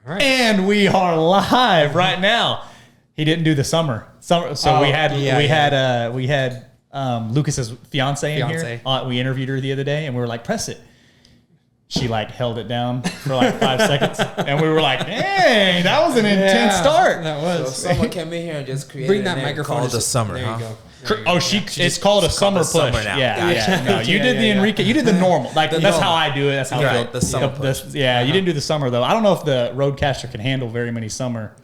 All right. And we are live right now. He didn't do the summer. So we had Lucas's fiance in here. We interviewed her the other day, and we were like, press it. She like held it down for like 5 seconds, and we were like, "Dang, that was an intense start." That was. So someone came in here and just created Bring that microphone called the summer. There you go. It's called a summer push. Now. Yeah. No, you did the Enrique. You did the normal. Like that's normal. how I do it. That's how I feel. The summer push. You didn't do the summer though. I don't know if the Roadcaster can handle very many summer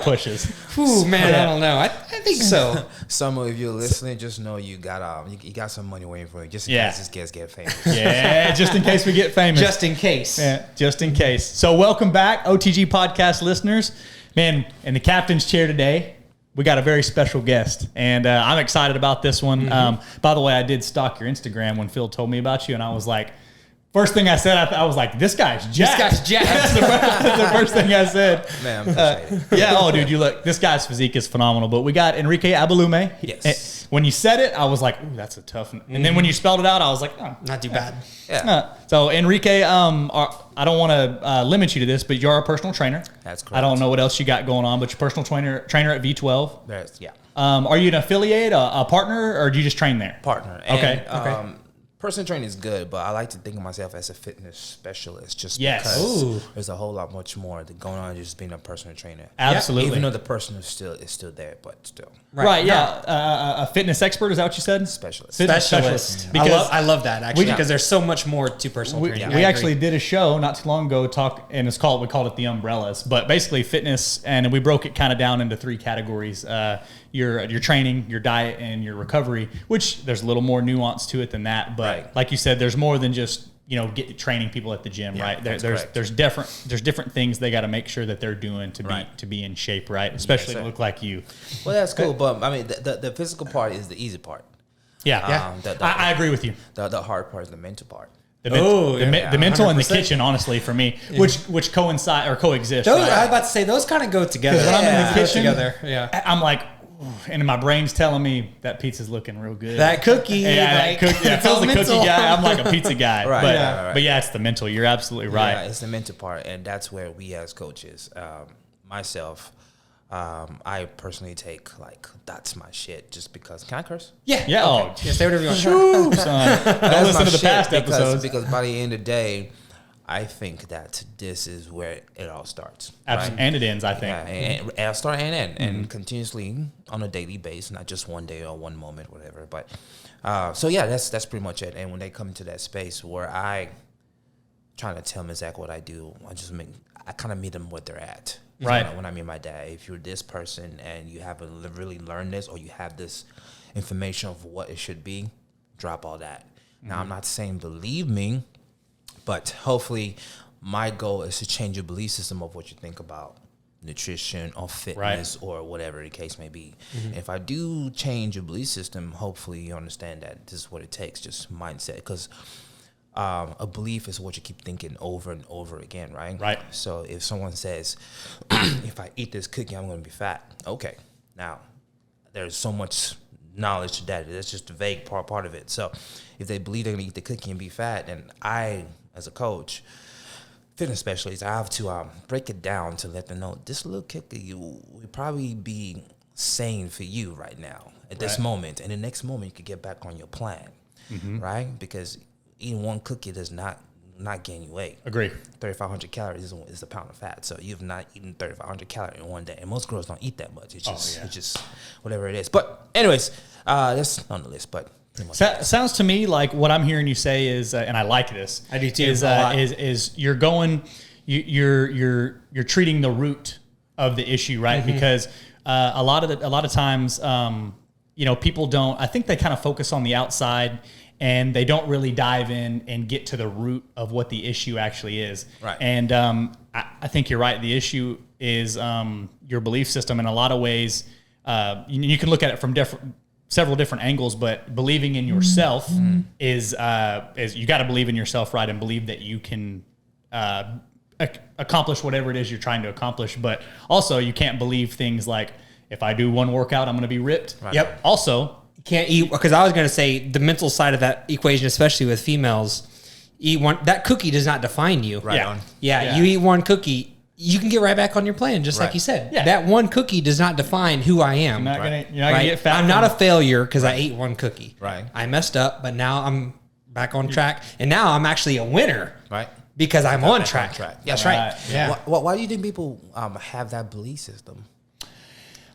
pushes. Ooh, man, I don't know. I think so. Summer, if you're listening, just know you got some money waiting for you. Just in case this gets get famous. Yeah, just in case we get famous. Just in case. Yeah, just in case. So welcome back, OTG podcast listeners. Man, in the captain's chair today, we got a very special guest, and I'm excited about this one. By the way, I did stalk your Instagram when Phil told me about you, and I was like, first thing I said, I was like, this guy's jacked. That's the first thing I said. Man, I appreciate it. Yeah, oh, dude, this guy's physique is phenomenal. But we got Einrique Abulume. Yes. When you said it, I was like, ooh, that's a tough one. And then when you spelled it out, I was like, oh. Not too bad. Yeah. So, Einrique, I don't want to limit you to this, but you're a personal trainer. That's correct. I don't know what else you got going on, but you're a personal trainer at V12. Yeah. Are you an affiliate, a partner, or do you just train there? Partner. Okay. Personal training is good, but I like to think of myself as a fitness specialist just Yes. because Ooh. there's a whole lot much more going on than just being a personal trainer. Absolutely. Even though the person is still there, but still. Right, yeah. A fitness expert, is that what you said? Specialist. Fitness Specialist. specialist. Because I love that, actually, because there's so much more to personal training. we actually did a show not too long ago, and we called it the umbrellas, but basically fitness, and we broke it kind of down into three categories. Your training, your diet, and your recovery, which there's a little more nuance to it than that. But like you said, there's more than just get training people at the gym, right? There's different things they got to make sure that they're doing to be in shape, right? Especially to look like you. Well, that's cool, but I mean the physical part is the easy part. Yeah. I agree with you. The hard part is the mental part. The mental and the 100%. kitchen, honestly, for me, which coincide or coexist. I was right? about to say, those kind of go together. When I'm in the Go kitchen, together. I'm like, and my brain's telling me that pizza's looking real good. That cookie. Phil's a cookie guy. I'm like a pizza guy. Right. But yeah, it's the mental. You're absolutely right. Yeah, it's the mental part, and that's where we as coaches, myself, I personally take that's my shit. Just because, can I curse? Yeah. Yeah. Okay. Oh, say whatever you want. Shoot, son. Don't listen to the past episodes. Because by the end of the day, I think that this is where it all starts. Absolutely. And it ends, I think. Yeah, and I'll start and end, and continuously on a daily basis, not just one day or one moment, whatever. But so yeah, that's pretty much it. And when they come into that space where I trying to tell them exactly what I do, I kind of meet them where they're at. Right. When I meet my dad, if you're this person and you haven't really learned this, or you have this information of what it should be, drop all that. Now, I'm not saying believe me, but hopefully my goal is to change your belief system of what you think about nutrition or fitness or whatever the case may be. If I do change your belief system, hopefully you understand that this is what it takes, just mindset. Because a belief is what you keep thinking over and over again, right? Right. So if someone says, if I eat this cookie, I'm going to be fat. Okay. Now, there's so much knowledge to that. That's just the vague part of it. So if they believe they're going to eat the cookie and be fat, then I, as a coach, fitness specialist, I have to break it down to let them know this little cookie would probably be sane for you right now at this moment. And the next moment, you could get back on your plan, right? Because eating one cookie does not gain you weight. Agree. 3,500 calories is a pound of fat. So you've not eaten 3,500 calories in one day. And most girls don't eat that much. It's just whatever it is. But anyways, that's on the list. But pretty much sounds to me like what I'm hearing you say is, and I like this. I do too. Is you're going, you're treating the root of the issue, right? Because a lot of times, people don't. I think they kind of focus on the outside, and they don't really dive in and get to the root of what the issue actually is. Right. And I think you're right. The issue is your belief system. In a lot of ways, you can look at it from several different angles, but believing in yourself is you got to believe in yourself, right? And believe that you can accomplish whatever it is you're trying to accomplish. But also, you can't believe things like, if I do one workout, I'm going to be ripped. Right. Yep. Also, Can't eat, because I was going to say the mental side of that equation, especially with females, eat one, that cookie does not define you. Right on. Yeah, you eat one cookie, you can get right back on your plan, just like Right. you said. Yeah. That one cookie does not define who I am. You're not Right. gonna get fat. I'm not a failure because I ate one cookie. Right. I messed up, but now I'm back on track, and now I'm actually a winner. Right. Because I'm on Back track. That's Right. right. Yeah. Why do you think people have that belief system?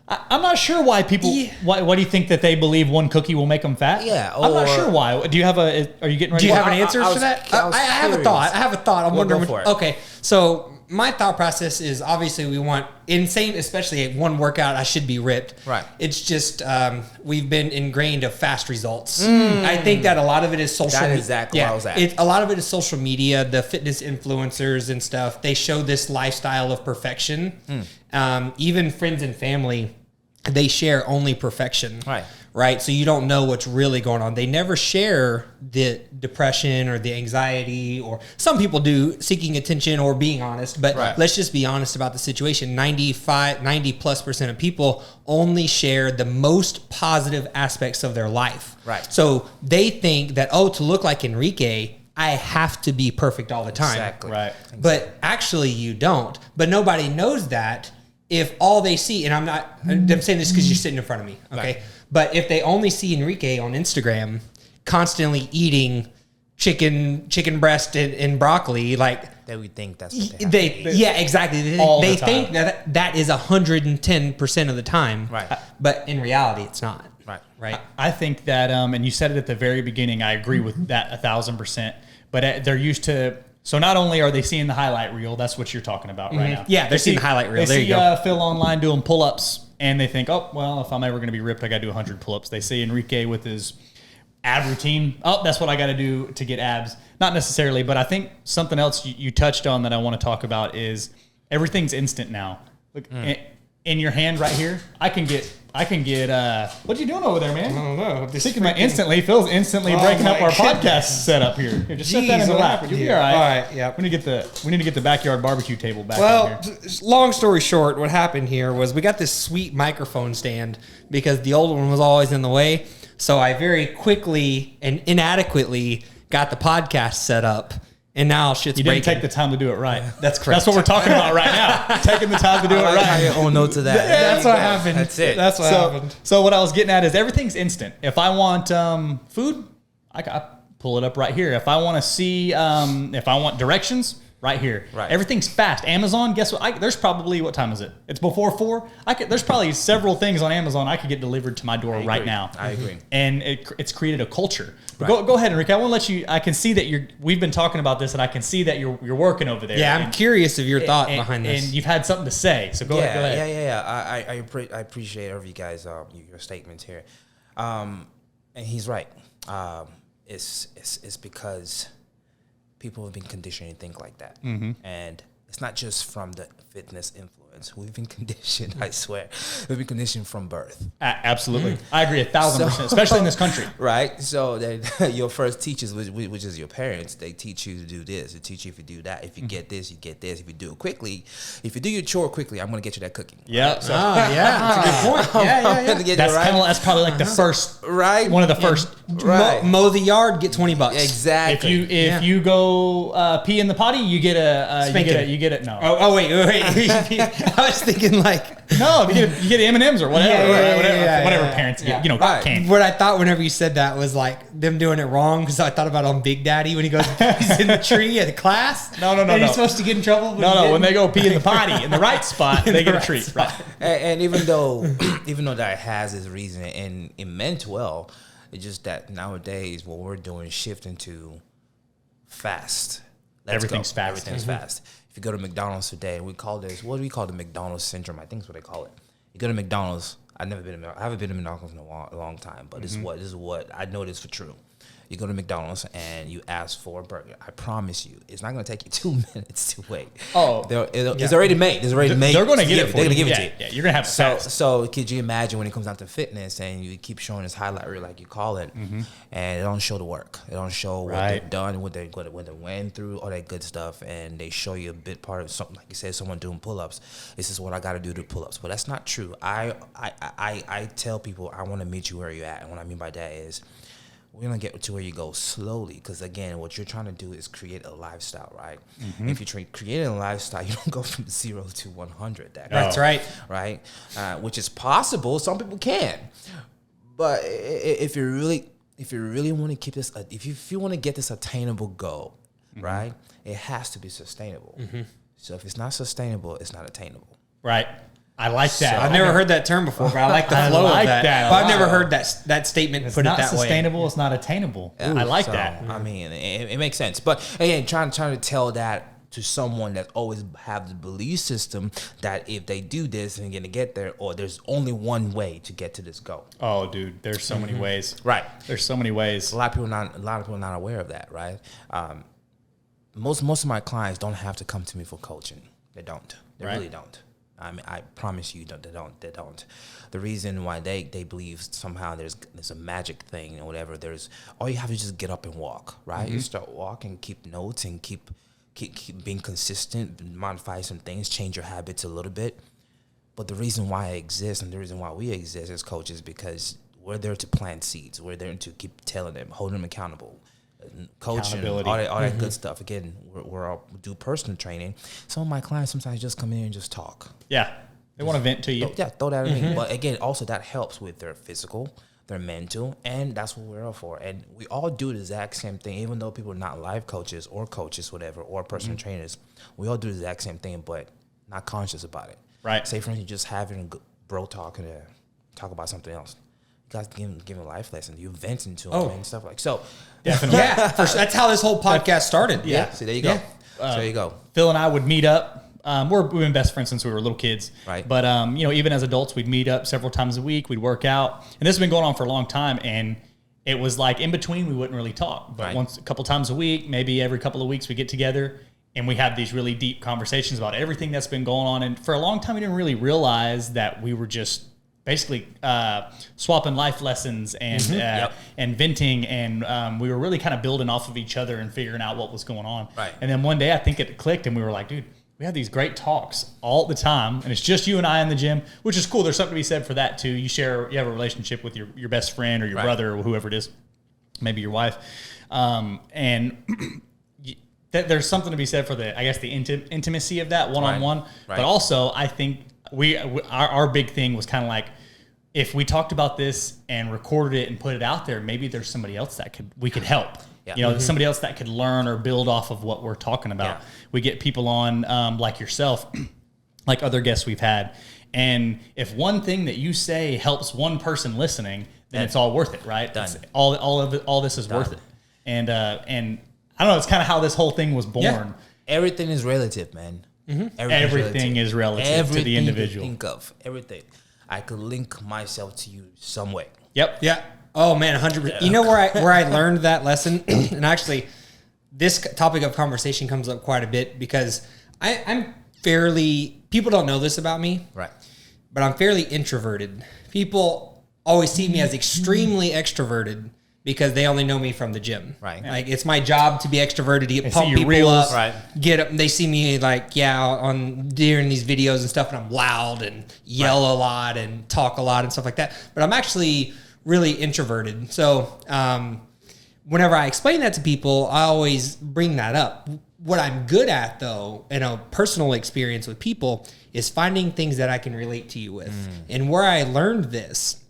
I'm not sure why people. Yeah. Why do you think that they believe one cookie will make them fat? Yeah, I'm not or- sure why. Do you have a? Are you getting ready? Do you to have an answer I for was- that? I was I have a curious. thought. I'm Well, wondering. go for it. Okay, so my thought process is obviously we want insane, especially at one workout. I should be ripped. Right. It's just we've been ingrained of fast results. I think that a lot of it is social. That is exactly where I was at. A lot of it is social media. The fitness influencers and stuff. They show this lifestyle of perfection. Even friends and family, they share only perfection. Right. So you don't know what's really going on. They never share the depression or the anxiety, or some people do, seeking attention or being honest. But Right. let's just be honest about the situation. 90+% of people only share the most positive aspects of their life. Right. So they think that, to look like Enrique, I have to be perfect all the time. Exactly. Right. But actually you don't. But nobody knows that if all they see, and I'm saying this because you're sitting in front of me, okay? Right. But if they only see Enrique on Instagram constantly eating chicken breast and broccoli, like That we think that's what they have to eat. yeah, exactly. All the They time. think that is 110% of the time. Right. But in reality, it's not. Right. Right. I think that, and you said it at the very beginning. I agree with that 1,000%. But they're used to. So not only are they seeing the highlight reel, that's what you're talking about right now. Yeah, they're seeing the highlight reel. They There see you go. Phil online doing pull-ups, and they think, oh, well, if I'm ever going to be ripped, I got to do 100 pull-ups. They see Enrique with his ab routine. Oh, that's what I got to do to get abs. Not necessarily, but I think something else you touched on that I want to talk about is everything's instant now. Look, in your hand right here, I can get. What are you doing over there, man? I don't know. This Thinking about instantly, Phil's instantly breaking up my our podcast goodness. setup here. Here, just set that Jeez, in the what lap. happened You'll be here? all right. All right, yep. We need to get the backyard barbecue table back Well, in here. long story short, what happened here was we got this sweet microphone stand because the old one was always in the way. So I very quickly and inadequately got the podcast set up, and now shit's You didn't breaking. take the time to do it right. That's correct. That's what we're talking about right now. Taking the time to do it I like how you right. own note to that. That's what happened. That's it. That's what happened. So what I was getting at is everything's instant. If I want food, I pull it up right here. If I want to see, if I want directions, right here. Right. Everything's fast. Amazon, guess what? There's probably, what time is it? It's before 4. There's probably several things on Amazon I could get delivered to my door right now. I agree. And it's created a culture. But go ahead, Enrique. I want to let you. I can see that we've been talking about this, and I can see that you're working over there. Yeah, I'm And- curious of your thought and- behind this. And you've had something to say, so go ahead. Yeah. I appreciate every guy's your statements here, and he's right. It's because people have been conditioned to think like that, and it's not just from the fitness influence. We've been conditioned. I swear, we've been conditioned from birth. Absolutely, I agree 1,000%, especially in this country. Right. So then your first teachers, which is your parents, they teach you to do this. They teach you if you do that. If you get this, you get this. If you do it quickly, if you do your chore quickly, I'm going to get you that cookie. Yeah. So yeah, that's a good point. Yeah. To get that's it right. that's probably like the first, Right. one of the first. Right. Mow the yard, get $20. Exactly. If you go pee in the potty, you get you get it. No, Wait. I was thinking like no, you get M&Ms or whatever. Whatever yeah. parents Yeah. get. You know, Right. candy. what I thought whenever you said that was like them doing it wrong, because I thought about on Big Daddy when he goes he's in the tree at the class. No. And he's supposed to get in trouble. But No, when they go pee in the potty in the right spot, they get a right treat. spot. Right. And even though that has its reason and it meant well, it's just that nowadays what we're doing is shifting to fast. Everything's fast. Everything's fast. If you go to McDonald's today, what do we call the McDonald's syndrome? I think that's what they call it. You go to McDonald's. I haven't been to McDonald's in a long time, but this is what I know this for true. You go to McDonald's and you ask for a burger. I promise you, it's not going to take you 2 minutes to wait. Oh, it's already made. It's already made. They're going to get it for They're you. going to give it Yeah, to you. yeah, you're going to have it So, fast. so could you imagine when it comes down to fitness and you keep showing this highlight reel, like you call it, and it don't show the work. It don't show what Right. they've done, what they went through, all that good stuff, and they show you a bit part of something, like you said, someone doing pull-ups. This is what I got to do to pull-ups, but that's not true. I tell people I want to meet you where you're at, and what I mean by that is, we're gonna get to where you go slowly, because again, what you're trying to do is create a lifestyle, right? If you're creating a lifestyle, you don't go from 0 to 100. That's right. Right? Which is possible. Some people can, but if you really want to keep this, if you want to get this attainable goal, right, it has to be sustainable. So if it's not sustainable, it's not attainable. Right. I like that. I've never heard that term before, but I like the flow of that. But I've never heard that statement put it that way. It's not sustainable. It's not attainable. Yeah. I like that. I mean, it makes sense. But again, trying to tell that to someone that always have the belief system that if they do this, they're gonna get there, or there's only one way to get to this goal. Oh, dude, there's so many ways. Right. There's so many ways. A lot of people not aware of that, right? Most of my clients don't have to come to me for coaching. They don't. They really don't. I mean, I promise you, they don't. The reason why they believe somehow there's a magic thing or whatever. All you have to just get up and walk, right? You start walking, keep notes, and keep being consistent, modify some things, change your habits a little bit. But the reason why I exist and the reason why we exist as coaches, because we're there to plant seeds. We're there to keep telling them, hold them accountable. Coaching, all that good stuff. Again, we do personal training. Some of my clients sometimes just come in and just talk. Yeah, they want to vent to you. Throw that at me. But again, also that helps with their physical, their mental, and that's what we're all for. And we all do the exact same thing, even though people are not life coaches or whatever, or personal trainers. We all do the exact same thing, but not conscious about it. Right. Say, for instance, just having a bro talk and talk about something else. You guys give a life lesson. You vent into them and stuff like so. Definitely. That's how this whole podcast started. Yeah. See, there you go. Yeah. So there you go. Phil and I would meet up. We've been best friends since we were little kids. Right. But, even as adults, we'd meet up several times a week. We'd work out. And this has been going on for a long time. And it was like in between, we wouldn't really talk. But once a couple times a week, maybe every couple of weeks, we get together and we have these really deep conversations about everything that's been going on. And for a long time, we didn't really realize that we were just basically swapping life lessons and and venting, and we were really kind of building off of each other and figuring out what was going on. Right. And then one day I think it clicked, and we were like, dude, we have these great talks all the time, and it's just you and I in the gym, which is cool. There's something to be said for that too. You have a relationship with your best friend or your brother or whoever it is, maybe your wife, and there's something to be said for the intimacy of that one-on-one. Right. But also I think our big thing was kind of like, if we talked about this and recorded it and put it out there, maybe there's somebody else that we could help. Yeah. Somebody else that could learn or build off of what we're talking about. Yeah. We get people on like yourself, like other guests we've had. And if one thing that you say helps one person listening, then it's all worth it, right? Done. All this is worth it. And I don't know, it's kind of how this whole thing was born. Yeah. Everything is relative, man. Everything is relative to the individual. You think of everything. I could link myself to you some way. Yep. Yeah. Oh man, 100%. You know where I learned that lesson, and actually, this topic of conversation comes up quite a bit because I'm fairly. People don't know this about me, right? But I'm fairly introverted. People always see me as extremely extroverted because they only know me from the gym. Right. Like it's my job to be extroverted, to pump people up. Right. Get up. They see me on during these videos and stuff, and I'm loud and yell a lot and talk a lot and stuff like that. But I'm actually really introverted. So whenever I explain that to people, I always bring that up. What I'm good at, though, in a personal experience with people, is finding things that I can relate to you with. And where I learned this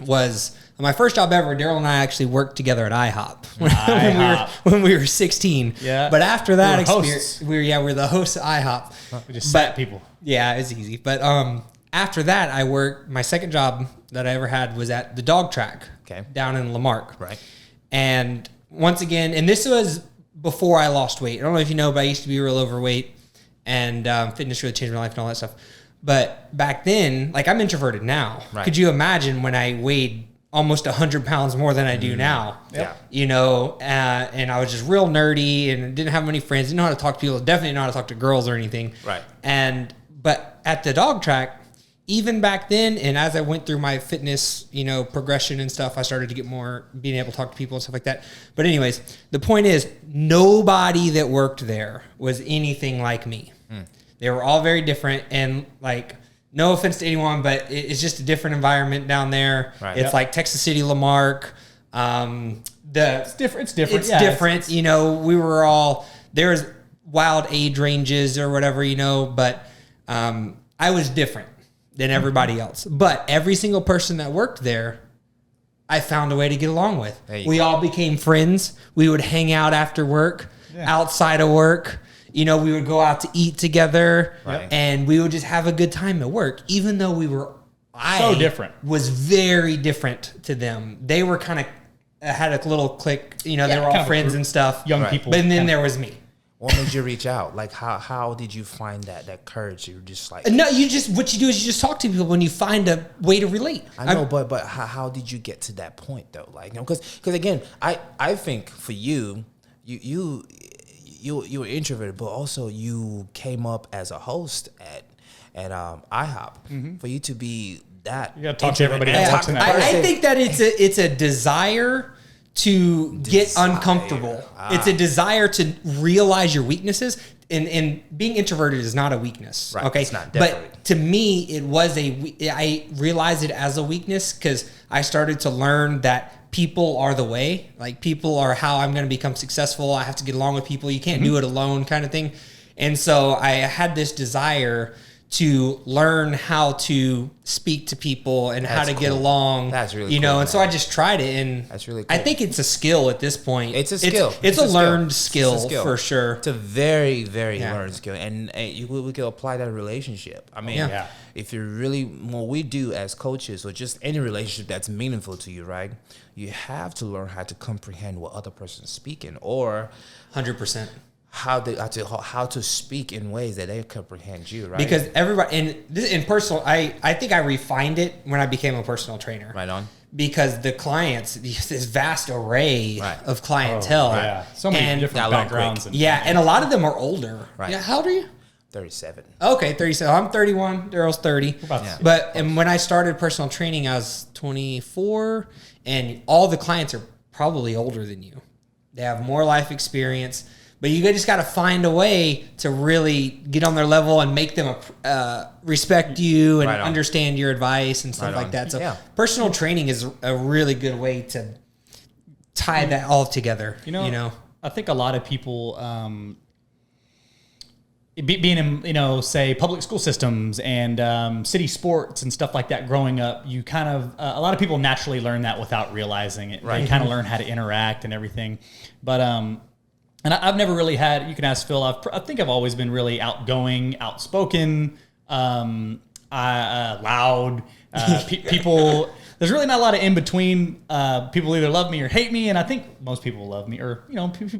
was my first job ever. Darryl and I actually worked together at IHOP when we were 16. Yeah. But after that experience, we're the hosts at IHOP. We just sat people. Yeah, it's easy. But after that, my second job that I ever had was at the dog track down in Lamarck. Right. And once again, and this was before I lost weight. I don't know if you know, but I used to be real overweight, and fitness really changed my life and all that stuff. But back then, I'm introverted now. Right. Could you imagine when I weighed almost 100 pounds more than I do now? Yeah. And I was just real nerdy and didn't have many friends. Didn't know how to talk to people. Definitely didn't know how to talk to girls or anything. Right. But at the dog track, even back then, and as I went through my fitness, progression and stuff, I started to get more being able to talk to people and stuff like that. But anyways, the point is, nobody that worked there was anything like me. They were all very different, and no offense to anyone, but it's just a different environment down there. Right. It's like Texas City, Lamarck, It's different. It's different. You know, we were all, there's wild age ranges or whatever, you know, but I was different than everybody else. But every single person that worked there, I found a way to get along with. We all became friends. We would hang out after work, outside of work. You know, we would go out to eat together, and we would just have a good time at work, even though we were so different. Was very different to them. They were kind of had a little clique. You know, they were all friends and stuff, young people. But then there was me. What made you reach out? Like, how did you find that courage? You were just like, no, what you do is you just talk to people when you find a way to relate. I know, but how did you get to that point though? Like, you know, because again, I think for you were introverted, but also you came up as a host at IHOP. For you to be that, you got to talk to everybody that walks in that. I think that it's a desire to get uncomfortable. It's a desire to realize your weaknesses. And being introverted is not a weakness. Right. Okay. It's not, definitely. But to me, I realized it as a weakness because I started to learn that people are the way. Like, people are how I'm going to become successful. I have to get along with people. You can't do it alone, kind of thing. And so I had this desire to learn how to speak to people and how to get along. That's really you know, cool, and so I just tried it, and that's really cool. I think it's a skill at this point. It's a skill. It's a learned skill for sure. It's a very, very learned skill, and we can apply that in relationship. I mean, if you're really, what we do as coaches, or just any relationship that's meaningful to you, right? You have to learn how to comprehend what other person's speaking, or 100%. How to speak in ways that they comprehend you, right? Because everybody in personal, I think I refined it when I became a personal trainer. Right on. Because the clients, this vast array of clientele, so many different backgrounds, and a lot of them are older. Right? Yeah, how old are you? 37. Okay, 37. I'm 31. Darryl's 30. And when I started personal training, I was 24, and all the clients are probably older than you. They have more life experience. But you just got to find a way to really get on their level and make them respect you and understand your advice and stuff like that. So personal training is a really good way to tie that all together. You know, I think a lot of people, being in, say public school systems and city sports and stuff like that growing up, you kind of, a lot of people naturally learn that without realizing it. Right. They kind of learn how to interact and everything. But, and I've never really had, you can ask Phil, I think I've always been really outgoing, outspoken, loud. People, there's really not a lot of in between. People either love me or hate me. And I think most people love me, or,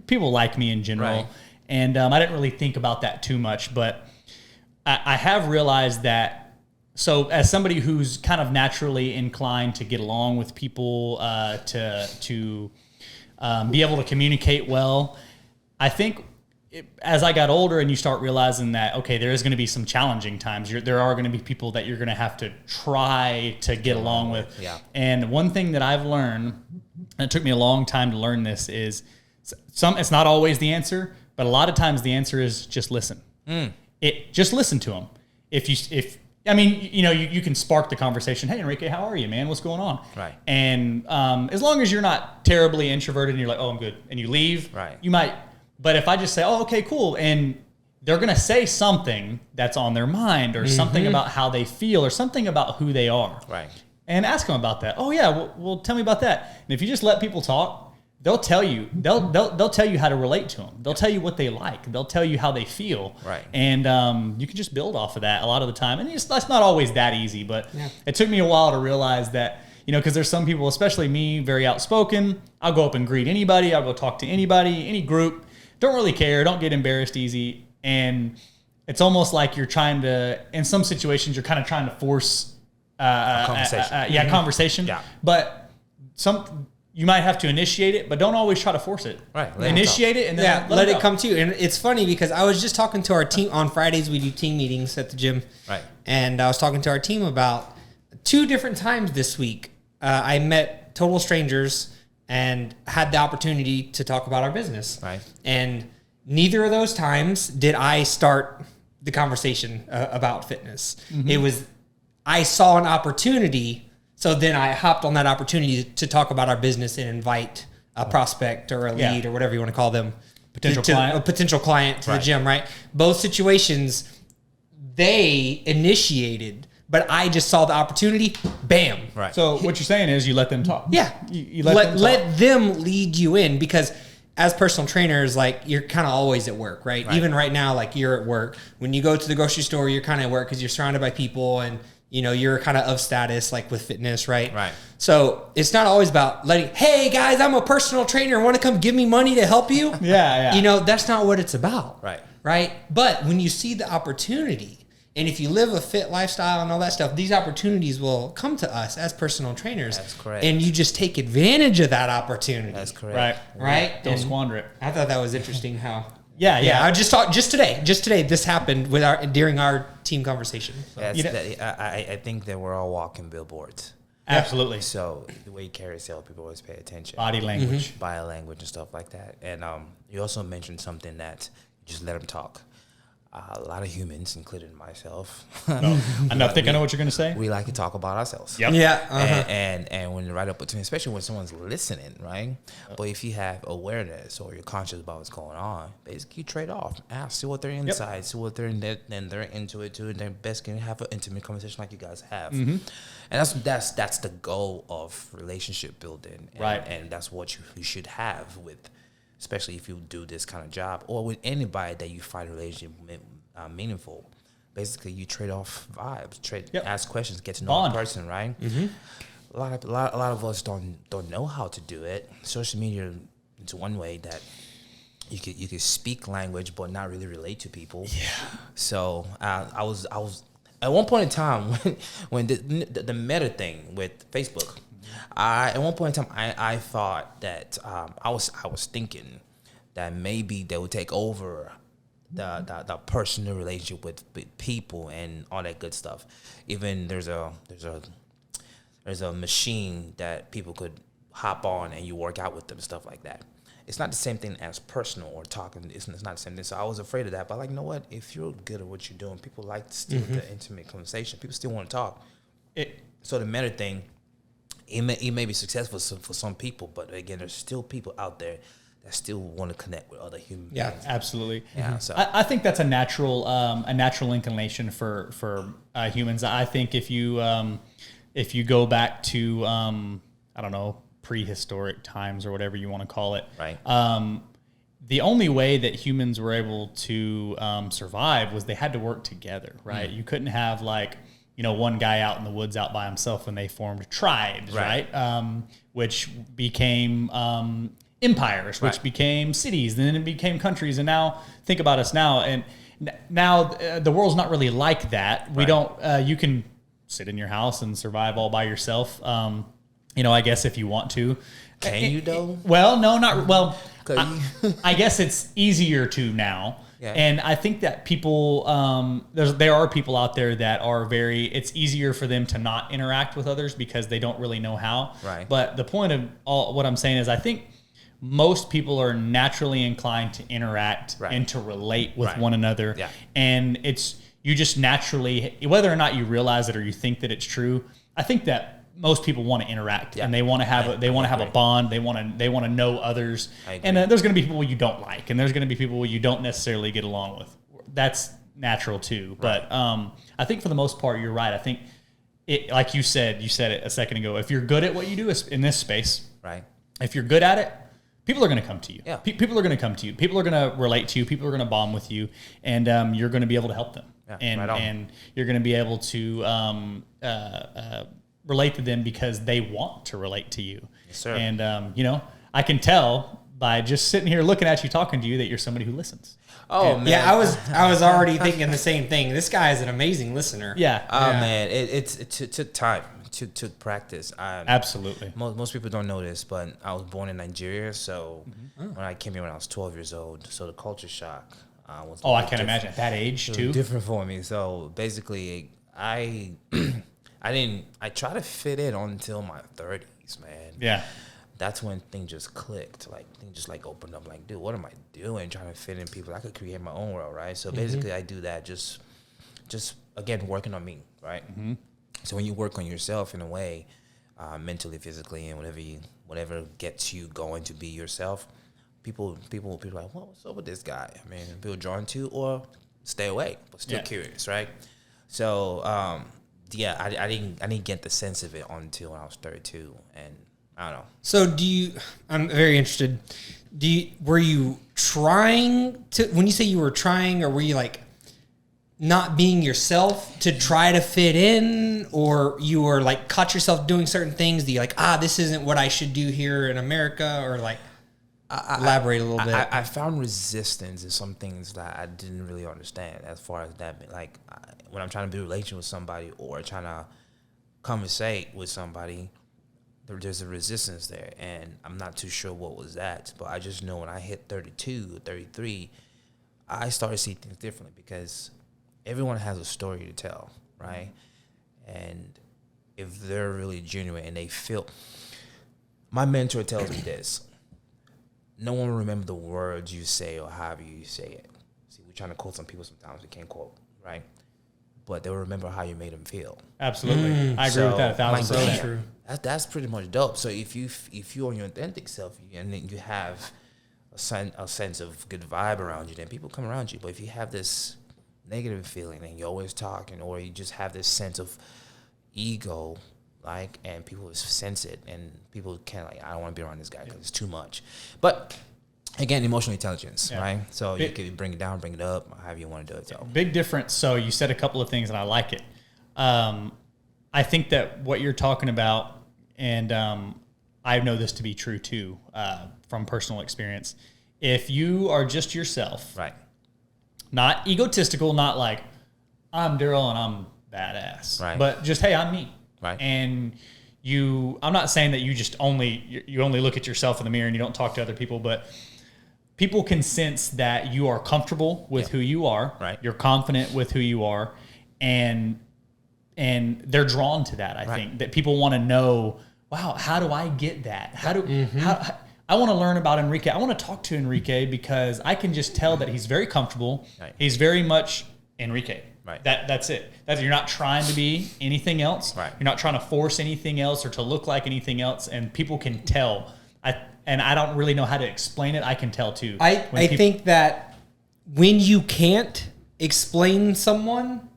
people like me in general. Right. And I didn't really think about that too much. But I have realized that, so as somebody who's kind of naturally inclined to get along with people, to be able to communicate well, I think as I got older and you start realizing that, okay, there is going to be some challenging times. There are going to be people that you're going to have to try to get along with. Yeah. And one thing that I've learned, and it took me a long time to learn this, is it's not always the answer, but a lot of times the answer is just listen. Just listen to them. You can spark the conversation. Hey, Enrique, how are you, man? What's going on? Right. And as long as you're not terribly introverted and you're like, oh, I'm good, and you leave, right, you might. But if I just say, oh, okay, cool, and they're going to say something that's on their mind, or something about how they feel, or something about who they are. Right. And ask them about that. Oh, yeah, well, tell me about that. And if you just let people talk, they'll tell you. They'll tell you how to relate to them. They'll tell you what they like. They'll tell you how they feel. Right. And you can just build off of that a lot of the time. And that's not always that easy, but it took me a while to realize that, because there's some people, especially me, very outspoken. I'll go up and greet anybody. I'll go talk to anybody, any group. Don't really care. Don't get embarrassed easy. And it's almost like you're trying to, in some situations, you're kind of trying to force conversation. Conversation. Yeah. But you might have to initiate it, but don't always try to force it. Right. Initiate it and then let it come to you. And it's funny because I was just talking to our team on Fridays. We do team meetings at the gym. Right. And I was talking to our team about 2 different times this week. I met total strangers and had the opportunity to talk about our business. Right. And neither of those times did I start the conversation about fitness. It was, I saw an opportunity, so then I hopped on that opportunity to talk about our business and invite a prospect or a lead or whatever you want to call them, client. a potential client to the gym, right? Both situations, they initiated, but I just saw the opportunity, bam. Right. So what you're saying is you let them talk. Yeah. You let them lead you in, because as personal trainers, like, you're kind of always at work, right? Even right now, like, you're at work. When you go to the grocery store, you're kind of at work because you're surrounded by people, and you're kind of status, like with fitness, right? Right. So it's not always about hey guys, I'm a personal trainer. Want to come give me money to help you? Yeah. That's not what it's about. Right. Right. But when you see the opportunity, and if you live a fit lifestyle and all that stuff, these opportunities will come to us as personal trainers. That's correct. And you just take advantage of that opportunity. That's correct. Right. Don't squander it. I thought that was interesting how. Yeah. I just thought just today this happened during our team conversation. So. I think that we're all walking billboards. Absolutely. So the way you carry yourself, people always pay attention. Body language. Body language and stuff like that. And you also mentioned something that you just let them talk. A lot of humans, including myself. I think I know what you're going to say. We like to talk about ourselves. Yep. Yeah. And when you're right up between, especially when someone's listening, right? But if you have awareness or you're conscious about what's going on, basically you trade off. Ask, see what they're inside, see what they're in there, and they're into it too, and they're best can have an intimate conversation like you guys have. And that's the goal of relationship building. And, right. And that's what you should have with, especially if you do this kind of job or with anybody that you find a relationship meaningful. Basically, you trade off vibes, ask questions, get to know the person, right? A lot of us don't know how to do it. Social media is one way that you could speak language but not really relate to people. Yeah. So I was at one point in time when the meta thing with Facebook. At one point in time, I thought that I was thinking that maybe they would take over the personal relationship with people and all that good stuff. Even there's a machine that people could hop on and you work out with them, stuff like that. It's not the same thing as personal or talking. It's not the same thing. So I was afraid of that. But you know what? If you're good at what you're doing, people like still the intimate conversation. People still want to talk. So the meta thing. It may be successful for some people, but again, there's still people out there that still want to connect with other human beings. Yeah, absolutely. Yeah, so I think that's a natural inclination for humans. I think if you go back to I don't know, prehistoric times or whatever you want to call it, right? The only way that humans were able to survive was they had to work together, right? You couldn't have one guy out in the woods out by himself when they formed tribes, right? Which became empires, which became cities, then it became countries, and now think about us now. And now the world's not really like that. We don't. You can sit in your house and survive all by yourself. I guess if you want to. Can you though? Well, no, not well. I guess it's easier to now. Yeah. And I think that people, there are people out there that are it's easier for them to not interact with others because they don't really know how. Right. But the point of what I'm saying is I think most people are naturally inclined to interact and to relate with one another. Yeah. And you just naturally, whether or not you realize it or you think that it's true, I think that most people want to interact and they want to have a bond. They want to know others. And there's going to be people you don't like, and there's going to be people you don't necessarily get along with. That's natural too. Right. But I think for the most part, you're right. I think like you said it a second ago. If you're good at what you do in this space, right? If you're good at it, people are going to come to you. Yeah. People are going to come to you. People are going to relate to you. People are going to bond with you, and you're going to be able to help them. Yeah, and you're going to be able to relate to them because they want to relate to you. Yes, sir. And, I can tell by just sitting here looking at you, talking to you, that you're somebody who listens. Oh, man. Yeah, I was already thinking the same thing. This guy is an amazing listener. Yeah. Oh, man. It took time. Took practice. Absolutely. Most people don't know this, but I was born in Nigeria. So when I came here when I was 12 years old, so the culture shock was I can't imagine at that age, too. Different for me. So basically, I tried to fit in until my 30s, man. Yeah. That's when things just clicked. Things just opened up. Dude, what am I doing trying to fit in people? I could create my own world, right? So basically I do that just again, working on me, right? Mm-hmm. So when you work on yourself in a way, mentally, physically, and whatever whatever gets you going to be yourself, people are like, well, what's up with this guy? I mean, people drawn to or stay away, but still curious, right? So, I didn't get the sense of it until I was 32, and I don't know. So I'm very interested. Were you trying to, when you say you were trying, or were you like not being yourself to try to fit in, or you were like caught yourself doing certain things that you're like, this isn't what I should do here in America, or like elaborate a little bit? I found resistance in some things that I didn't really understand as far as that. Like when I'm trying to build a relationship with somebody or trying to conversate with somebody, there's a resistance there, and I'm not too sure what was that. But I just know when I hit 32, 33, I started seeing things differently because everyone has a story to tell, right? And if they're really genuine and they feel, my mentor tells me this: no one will remember the words you say or however you say it. See, we're trying to quote some people sometimes we can't quote, right? But they'll remember how you made them feel. Absolutely. I agree with that 1,000%. True. That's pretty much dope. So if you're on your authentic self and then you have a sense of good vibe around you, then people come around you. But if you have this negative feeling and you're always talking, or you just have this sense of ego, like, and people sense it, and people can't, like, I don't want to be around this guy because it's too much. But again, emotional intelligence, right? So you can bring it down, bring it up, however you want to do it. So big difference. So you said a couple of things, and I like it. I think that what you're talking about, and I know this to be true too, from personal experience. If you are just yourself, right, not egotistical, not like I'm Darryl and I'm badass, right, but just hey, I'm me, right, and I'm not saying that you just only look at yourself in the mirror and you don't talk to other people, but people can sense that you are comfortable with who you are, right, you're confident with who you are, and they're drawn to that. I think that people want to know, wow, how do I get that? How I want to learn about Einrique. I want to talk to Einrique because I can just tell that he's very comfortable. Right. He's very much Einrique. Right. That's it. You're not trying to be anything else. Right. You're not trying to force anything else or to look like anything else, and people can tell. I don't really know how to explain it. I can tell too. I think that when you can't explain someone,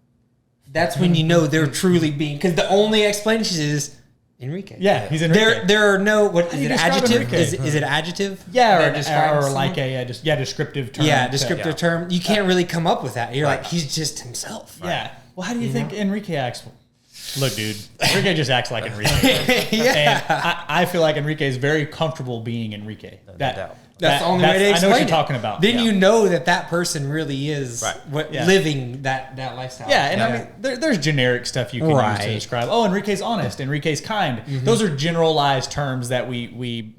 that's when you know they're truly being, because the only explanation is Einrique. Yeah, he's Einrique. There are no, what is it, adjective? Is it adjective? Yeah, or like a descriptive term. Yeah, descriptive term. You can't really come up with that. You're like, he's just himself. Right? Yeah. Well, how do you think Einrique acts? Look, dude, Einrique just acts like Einrique. And I feel like Einrique is very comfortable being Einrique. That's the only way to explain it. I know what you're talking about. Then you know that person really is living that lifestyle. Yeah, and I mean, there's generic stuff you can use to describe. Oh, Enrique's honest. Enrique's kind. Mm-hmm. Those are generalized terms that we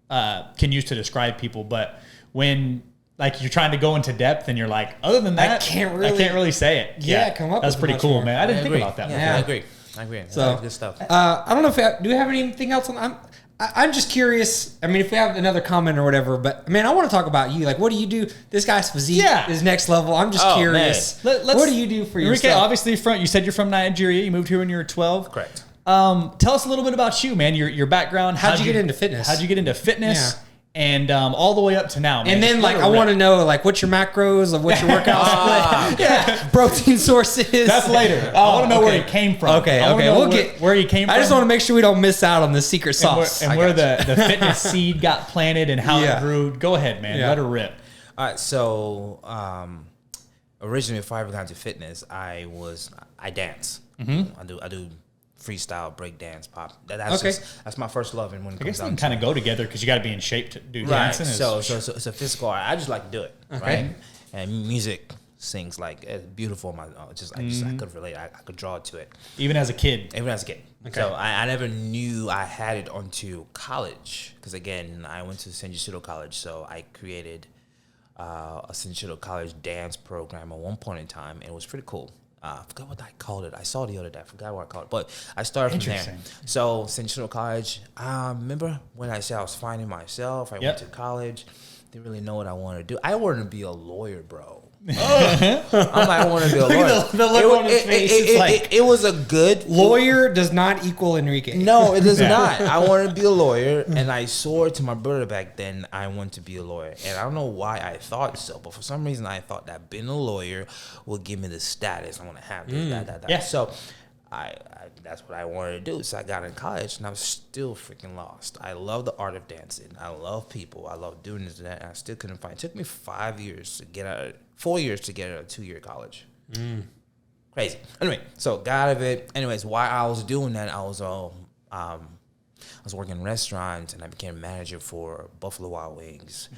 can use to describe people. But when like you're trying to go into depth and you're like, other than that, I can't really say it. Yeah, come up. That's with pretty cool, more. man. I didn't think about that. Yeah, I agree. So good stuff. I don't know if do we have anything else on. I'm just curious. I mean, if we have another comment or whatever, but man, I want to talk about you. Like, what do you do? This guy's physique is next level. I'm just curious. what do you do for yourself? Enrique, obviously, you said you're from Nigeria. You moved here when you were 12. Correct. Tell us a little bit about you, man. Your background. How'd you get into fitness? How'd you get into fitness? Yeah. And all the way up to now, man. And then, like, I want to know, like, what's your macros of what your workouts? Protein sources. That's later. I want to know where he came from. Okay. We'll get where he came from. I just want to make sure we don't miss out on the secret sauce. And where the fitness seed got planted and how it grew. Go ahead, man. Let her rip. All right. So, originally, before I ever got into fitness, I dance. Mm-hmm. I do freestyle, break dance, pop. That's my first love. And when it comes down to, kind of go together because you got to be in shape to do dancing. So it's a physical art. I just like to do it, right? And music sings like it's beautiful. I could relate. I could draw to it. Even as a kid. Okay. So I never knew I had it until college because again I went to San Jacinto College, so I created a San Jacinto College dance program at one point in time, and it was pretty cool. I forgot what I called it. I saw it the other day. I forgot what I called it. But I started from there. So, San Jacinto College, remember when I said I was finding myself? I went to college. Didn't really know what I wanted to do. I wanted to be a lawyer, bro. I'm like, I want to be a lawyer. Look at the look on his face. It was a good lawyer does not equal Enrique. No, it does not. I wanted to be a lawyer, and I swore to my brother back then I want to be a lawyer. And I don't know why I thought so, but for some reason I thought that being a lawyer would give me the status I want to have. That. Yeah. So I that's what I wanted to do. So I got in college, and I was still freaking lost. I love the art of dancing. I love people. I love doing this and that. And I still couldn't find. It took me 4 years to get out of 2-year college. Crazy. Anyway, so got out of it. Anyways, while I was doing that, I was working in restaurants, and I became a manager for Buffalo Wild Wings,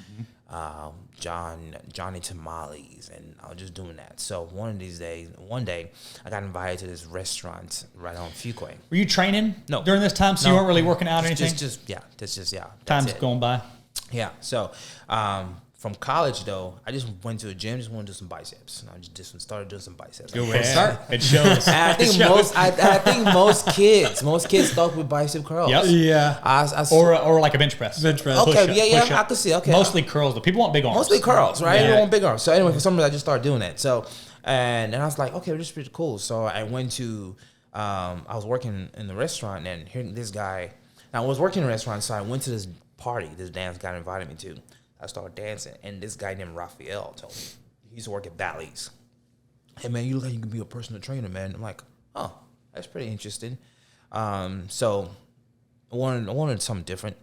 Johnny Tamales, and I was just doing that. So one day, I got invited to this restaurant right on Fuquay. Were you training No. during this time? So you weren't really working out or anything? Time's going by. Yeah. So from college, though, I just went to a gym, just wanted to do some biceps. And I just started doing some biceps. Good way to start. It shows. And I think most kids start with bicep curls. Yep. Yeah. Or like a bench press. Bench press. Okay, Push-up. I can see. Okay, Mostly curls, but people want big arms. mostly curls, right? Yeah. Everyone want big arms. So anyway, for some reason, I just started doing that. So, and then I was like, okay, this is pretty cool. So I went to, I was working in the restaurant, and hearing this guy. Now I was working in a restaurant, so I went to this party this dance guy invited me to. I started dancing, and this guy named Raphael told me he used to work at Bally's. Hey man, you look like you can be a personal trainer, man. I'm like, oh, that's pretty interesting. So I wanted something different.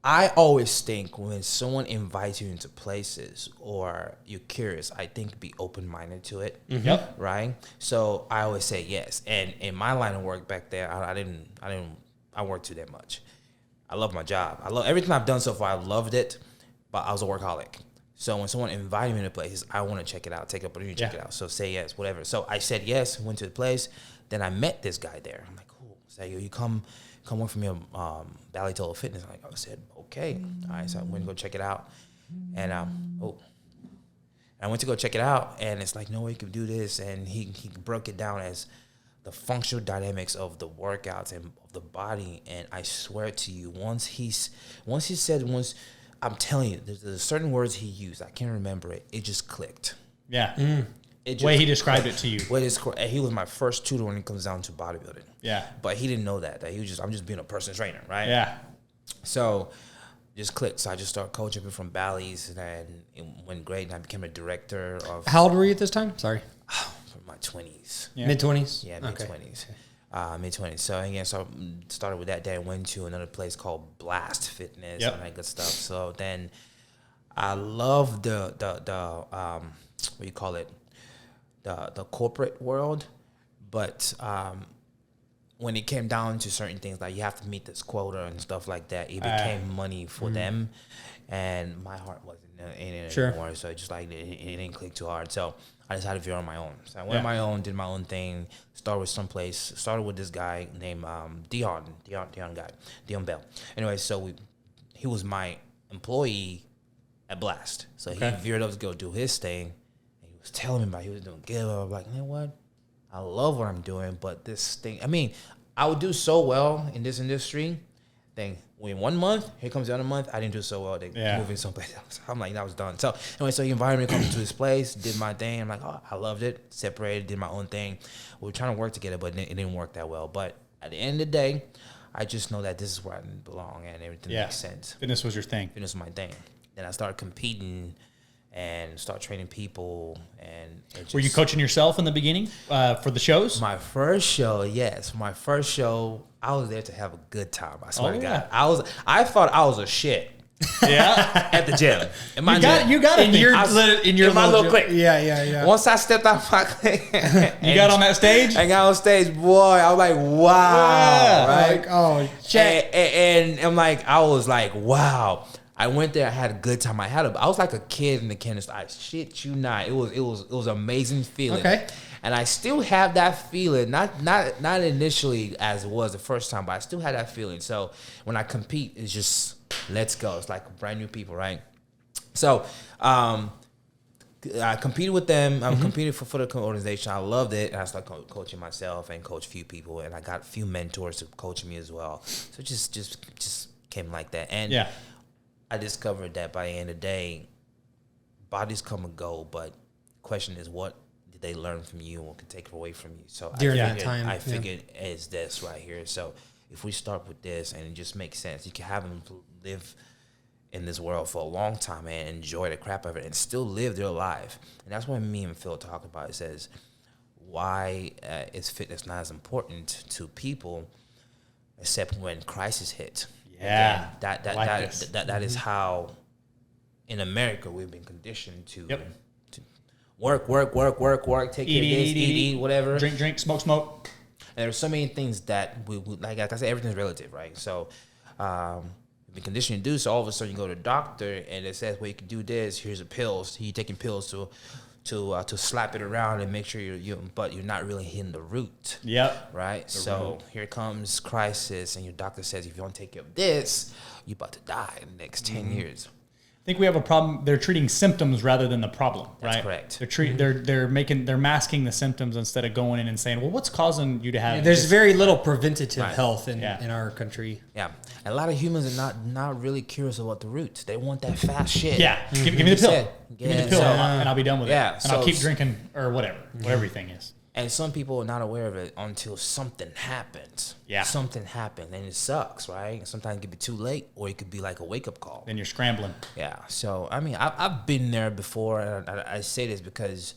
I always think when someone invites you into places or you're curious, I think be open-minded to it. Mm-hmm. Yep. Right. So I always say yes. And in my line of work back there, I worked too that much. I love my job. I love everything I've done so far. I loved it, but I was a workaholic. So when someone invited me to places, I want to check it out, take up opportunity, check it out. So say yes, whatever. So I said yes, went to the place. Then I met this guy there. I'm like, cool. So you come work for me at V12 Fitness. I said, okay. All right. So I went to go check it out, and I went to go check it out, and it's like, no way you could do this. And he broke it down as the functional dynamics of the workouts and of the body. And I swear to you, I'm telling you, there's certain words he used. I can't remember it. It just clicked. Yeah. Way he described it to you. He was my first tutor when it comes down to bodybuilding. Yeah. But he didn't know that he was I'm just being a personal trainer, right? Yeah. So just clicked. So I just started coaching from Bally's, and it went great. And I became a director of. How old were you at this time? Sorry. My 20s. Yeah. Mid-20s? Yeah, mid-20s. Mid-20s. So, again, I started with that day. I went to another place called Blast Fitness and that good stuff. So then I love the what do you call it? The corporate world. But when it came down to certain things, like you have to meet this quota and stuff like that, it became money for them. And my heart wasn't in it anymore. So it just like it didn't click too hard. So I decided to veer on my own. So I went on my own, did my own thing, started with this guy named Dion Bell. Anyway, so he was my employee at Blast. So he veered up to go do his thing. And he was telling me about he was doing good. I was like, you know what? I love what I'm doing, but this thing, I mean, I would do so well in this industry. Then in 1 month, here comes the other month, I didn't do so well. They moving someplace else. I'm like, that was done. So anyway, so he invited me to come to his place, did my thing. I'm like, oh, I loved it. Separated, did my own thing. We were trying to work together, but it didn't work that well. But at the end of the day, I just know that this is where I belong and everything makes sense. Fitness was your thing. Fitness was my thing. Then I started competing and start training people. And were you coaching yourself in the beginning for the shows? My first show, yes. My first show, I was there to have a good time. I swear to God. I thought I was a shit. Yeah. At the gym. You got it. In my little clique. Yeah. Once I stepped out my clique. You got on that stage? I got on stage, boy. I was like, wow. Right? Like, oh, shit. And I'm like, I was like, wow. I went there. I had a good time. I was like a kid in the canvas. I shit you not. It was an amazing feeling. Okay. And I still have that feeling. Not initially as it was the first time, but I still had that feeling. So when I compete, it's just let's go. It's like brand new people, right? So I competed with them. I competed for the organization. I loved it. And I started coaching myself and coach a few people. And I got a few mentors to coach me as well. So it just came like that. And I discovered that by the end of the day, bodies come and go, but the question is, what did they learn from you and can take away from you? So during that time, I figured it's this right here. So if we start with this and it just makes sense, you can have them live in this world for a long time and enjoy the crap of it and still live their life. And that's what me and Phil talk about. It says, why is fitness not as important to people except when crisis hit? Yeah. Again, that is how in America we've been conditioned to work, take care of this, eat, whatever. Drink, smoke. And there's so many things that we like I said, everything's relative, right? So we've been conditioned to do, so all of a sudden you go to the doctor and it says, well, you can do this, here's the pills. You're taking pills to slap it around and make sure but you're not really hitting the root. Yep. Right? So here comes crisis and your doctor says, if you don't take care of this, you're about to die in the next 10 years. I think we have a problem. They're treating symptoms rather than the problem, right? That's correct. They're masking the symptoms instead of going in and saying, well, what's causing you to have there's very little preventative health in our country. Yeah. And a lot of humans are not really curious about the roots. They want that fast shit. Yeah. Give me the pill. Give me the pill and I'll be done with it. Yeah. And I'll keep drinking or whatever everything is. And some people are not aware of it until something happens. Yeah. Something happened and it sucks, right? Sometimes it could be too late or it could be like a wake-up call. Then you're scrambling. Yeah. So, I mean, I've been there before. And I say this because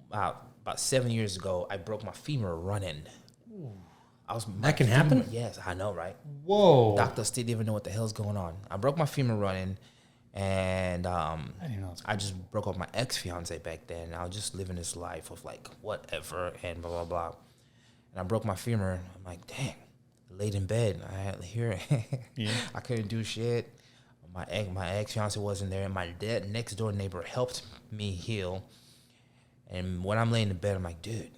about 7 years ago, I broke my femur running. That can happen? Yes, I know, right? Whoa. Doctors still didn't even know what the hell's going on. I broke my femur running. And I didn't know I just broke up with my ex-fiance back then. I was just living this life of like whatever and blah, blah, blah. And I broke my femur. I'm like, dang, laid in bed. I had to hear it. Yeah. I couldn't do shit. My ex-fiance wasn't there. And my next door neighbor helped me heal. And when I'm laying in bed, I'm like, dude, it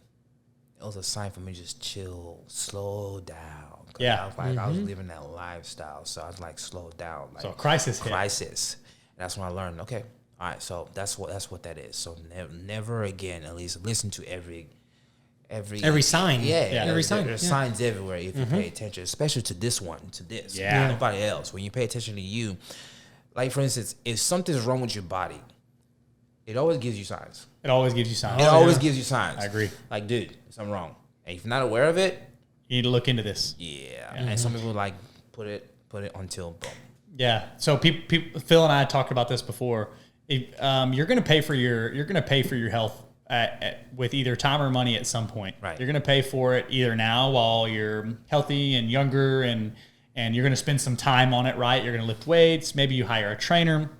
was a sign for me to just chill, slow down. Yeah. I was like, I was living that lifestyle. So I was like, slow down. Like, so crisis hit. And that's when I learned, okay, all right, so that's what that is. So never again, at least listen to every sign. Every sign. There's signs everywhere if you pay attention, especially to this one, to this. Yeah. Nobody else. When you pay attention to you, like for instance, if something's wrong with your body, it always gives you signs. It always gives you signs. It always gives you signs. I agree. Like, dude, something wrong. And if you're not aware of it, you need to look into this. Yeah. And some people like put it until boom. Yeah. So people, Phil and I talked about this before. If, you're going to pay for your health with either time or money at some point. Right. You're going to pay for it either now while you're healthy and younger, and you're going to spend some time on it. Right. You're going to lift weights. Maybe you hire a trainer.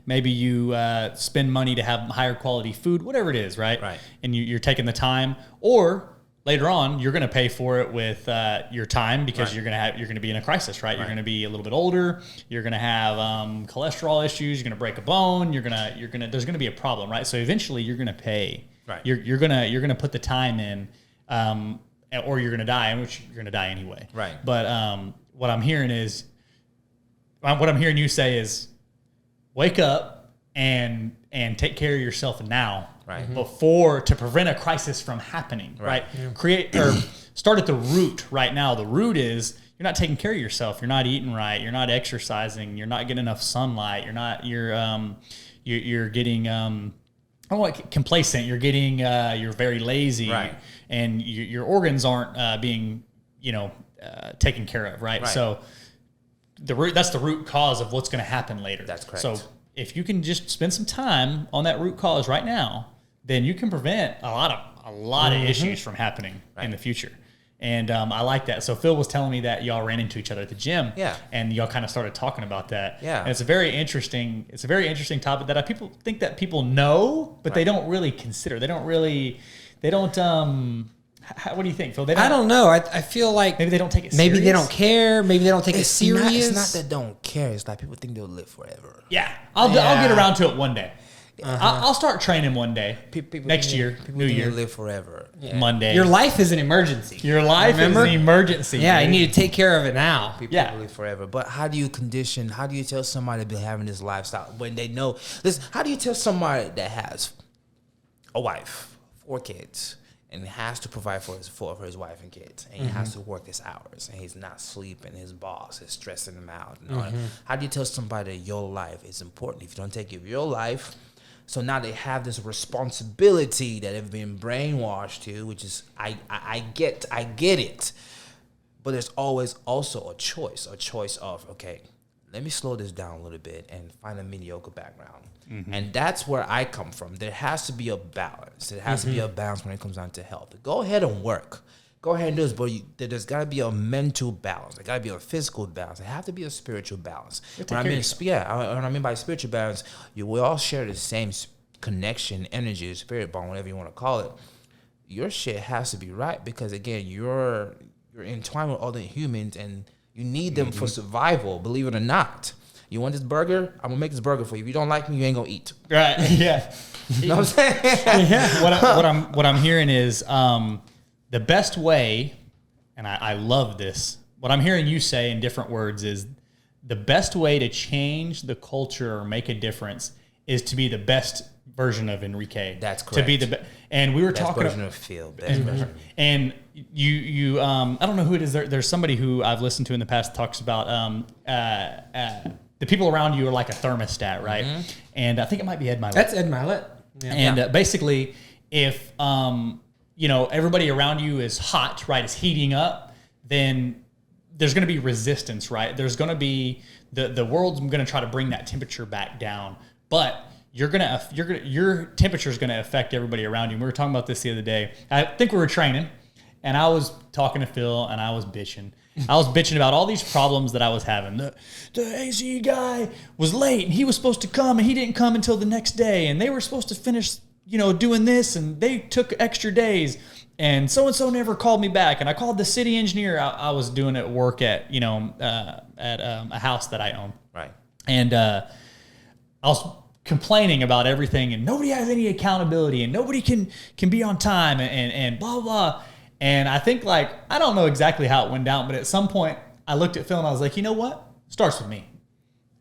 Maybe you spend money to have higher quality food. Whatever it is. Right. Right. And you're taking the time, or later on, you're going to pay for it with your time because you're going to be in a crisis, right? You're going to be a little bit older. You're going to have cholesterol issues. You're going to break a bone. There's going to be a problem, right? So eventually, you're going to pay. Right. You're going to put the time in, or you're going to die, which you're going to die anyway. Right. But what I'm hearing you say is, wake up and take care of yourself now. Right. To prevent a crisis from happening, right? Yeah. Create or start at the root right now. The root is you're not taking care of yourself. You're not eating right. You're not exercising. You're not getting enough sunlight. You're getting I don't want complacent. You're getting you're very lazy, right? And your organs aren't being taken care of, right? So that's the root cause of what's going to happen later. That's correct. So if you can just spend some time on that root cause right now, then you can prevent a lot of issues from happening in the future. And I like that. So Phil was telling me that y'all ran into each other at the gym. Yeah. And y'all kind of started talking about that. Yeah. And it's a very interesting topic that people think that people know, but they don't really consider. What do you think, Phil? I don't know. I feel like maybe they don't take it serious. Maybe they don't care. Maybe they don't take it serious. It's not that they don't care. It's like people think they'll live forever. Yeah. I'll get around to it one day. I'll start training one day. Next year, New Year. Live forever. Yeah. Monday. Your life is an emergency. Your life is an emergency. Yeah, you need to take care of it now. People live forever. But how do you tell somebody to be having this lifestyle when they know? Listen, how do you tell somebody that has a wife, 4 kids, and he has to provide for his wife and kids, and he has to work his hours, and he's not sleeping. His boss is stressing him out. And all that. How do you tell somebody that your life is important if you don't take care of your life? So now they have this responsibility that have been brainwashed to, which is I get it, but there's always also a choice of, okay, let me slow this down a little bit and find a mediocre background. And that's where I come from. There has to be a balance. There has to be a balance when it comes down to health. Go ahead and work. Go ahead and do this, but there's got to be a mental balance. There got to be a physical balance. There have to be a spiritual balance. When I mean by spiritual balance, we all share the same connection, energy, spirit bond, whatever you want to call it. Your shit has to be right because, again, you're entwined with other humans and you need them for survival, believe it or not. You want this burger? I'm going to make this burger for you. If you don't like me, you ain't going to eat. Right, yeah. You know what I'm saying? Yeah. What I'm hearing is the best way, and I love this, what I'm hearing you say in different words is the best way to change the culture or make a difference is to be the best version of Enrique. That's correct. To be the best. And we were best talking version of Phil. Best version. And you I don't know who it is. There's somebody who I've listened to in the past talks about the people around you are like a thermostat, right? And I think it might be Ed Milet. That's Ed Milet. Yeah. And basically, if everybody around you is hot, right, is heating up, then there's going to be resistance, right? There's going to be the world's going to try to bring that temperature back down, but your temperature is going to affect everybody around you. We were talking about this the other day. I think we were training, and I was talking to Phil, and I was bitching. I was bitching about all these problems that I was having. The AC guy was late, and he was supposed to come, and he didn't come until the next day, and they were supposed to finish, doing this, and they took extra days, and so-and-so never called me back, and I called the city engineer. I was doing it work at a house that I own. Right. And I was complaining about everything, and nobody has any accountability, and nobody can be on time, and blah, blah. And I think, I don't know exactly how it went down, but at some point I looked at Phil and I was like, you know what? Starts with me.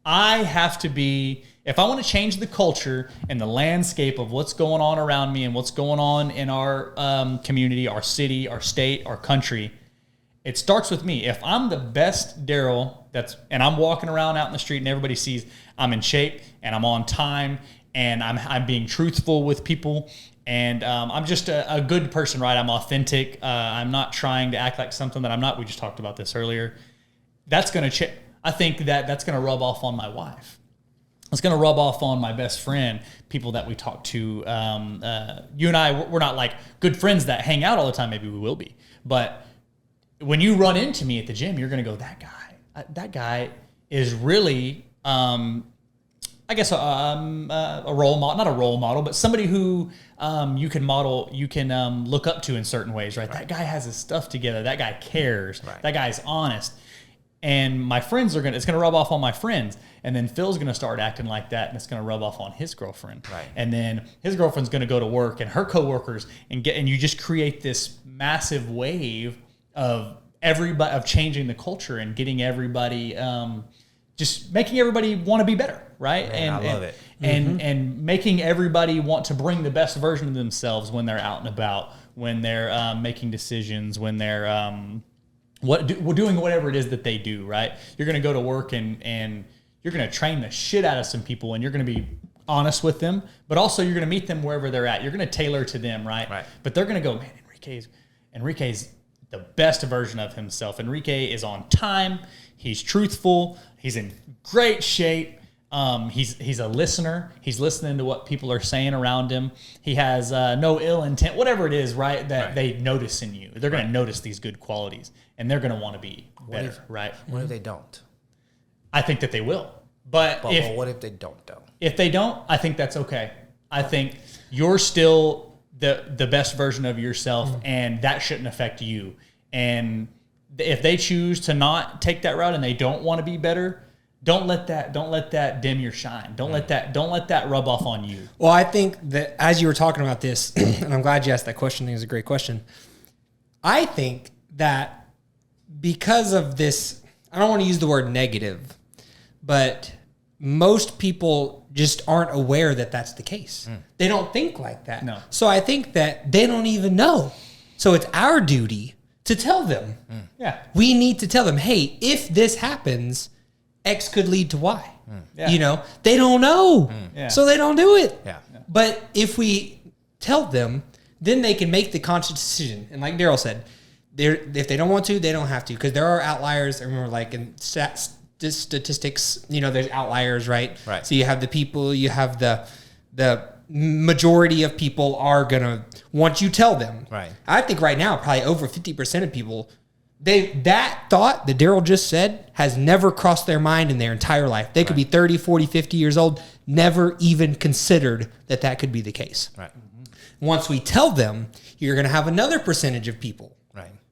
I have to be, if I want to change the culture and the landscape of what's going on around me and what's going on in our community, our city, our state, our country, it starts with me. If I'm the best Darryl and I'm walking around out in the street and everybody sees I'm in shape and I'm on time and I'm being truthful with people, and I'm just a good person, right? I'm authentic. I'm not trying to act like something that I'm not. We just talked about this earlier. That's going to I think that's going to rub off on my wife. It's going to rub off on my best friend, people that we talk to. You and I, we're not like good friends that hang out all the time. Maybe we will be. But when you run into me at the gym, you're going to go, that guy is really... I guess a role model, not a role model, but somebody who you can look up to in certain ways, right? That guy has his stuff together. That guy cares. Right. That guy's honest. And my friends it's going to rub off on my friends. And then Phil's going to start acting like that, and it's going to rub off on his girlfriend. Right. And then his girlfriend's going to go to work, and her coworkers, and you just create this massive wave of changing the culture and getting everybody, just making everybody want to be better, right? Man, I love it. And making everybody want to bring the best version of themselves when they're out and about, when they're making decisions, when they're doing whatever it is that they do, right? You're going to go to work and you're going to train the shit out of some people, and you're going to be honest with them, but also you're going to meet them wherever they're at. You're going to tailor to them, right? But they're going to go, man, Enrique's the best version of himself. Enrique is on time. He's truthful. He's in great shape. He's a listener. He's listening to what people are saying around him. He has no ill intent, whatever it is, right, that they notice in you. They're going to notice these good qualities, and they're going to want to be better, right? What if they don't? I think that they will. But what if they don't, though? If they don't, I think that's okay. I think you're still the best version of yourself, and that shouldn't affect you. And if they choose to not take that route and they don't want to be better, don't let that dim your shine. Don't let that rub off on you. Well, I think that as you were talking about this, and I'm glad you asked that question. I think it's a great question. I think that because of this, I don't want to use the word negative, but most people just aren't aware that that's the case. They don't think like that. No. So I think that they don't even know So it's our duty to tell them. Yeah. We need to tell them, hey, if this happens, X could lead to Y. Yeah. You know, they don't know. Yeah. So they don't do it. Yeah. But if we tell them, then they can make the conscious decision. And like Darryl said, if they don't want to, they don't have to. Because there are outliers. I remember, like in statistics, you know, there's outliers, right? Right. So you have the people, you have the majority of people are going to, once you tell them. Right. I think right now, probably over 50% of people, that thought that Darryl just said has never crossed their mind in their entire life. They could be 30, 40, 50 years old, never even considered that could be the case. Right. Once we tell them, you're going to have another percentage of people,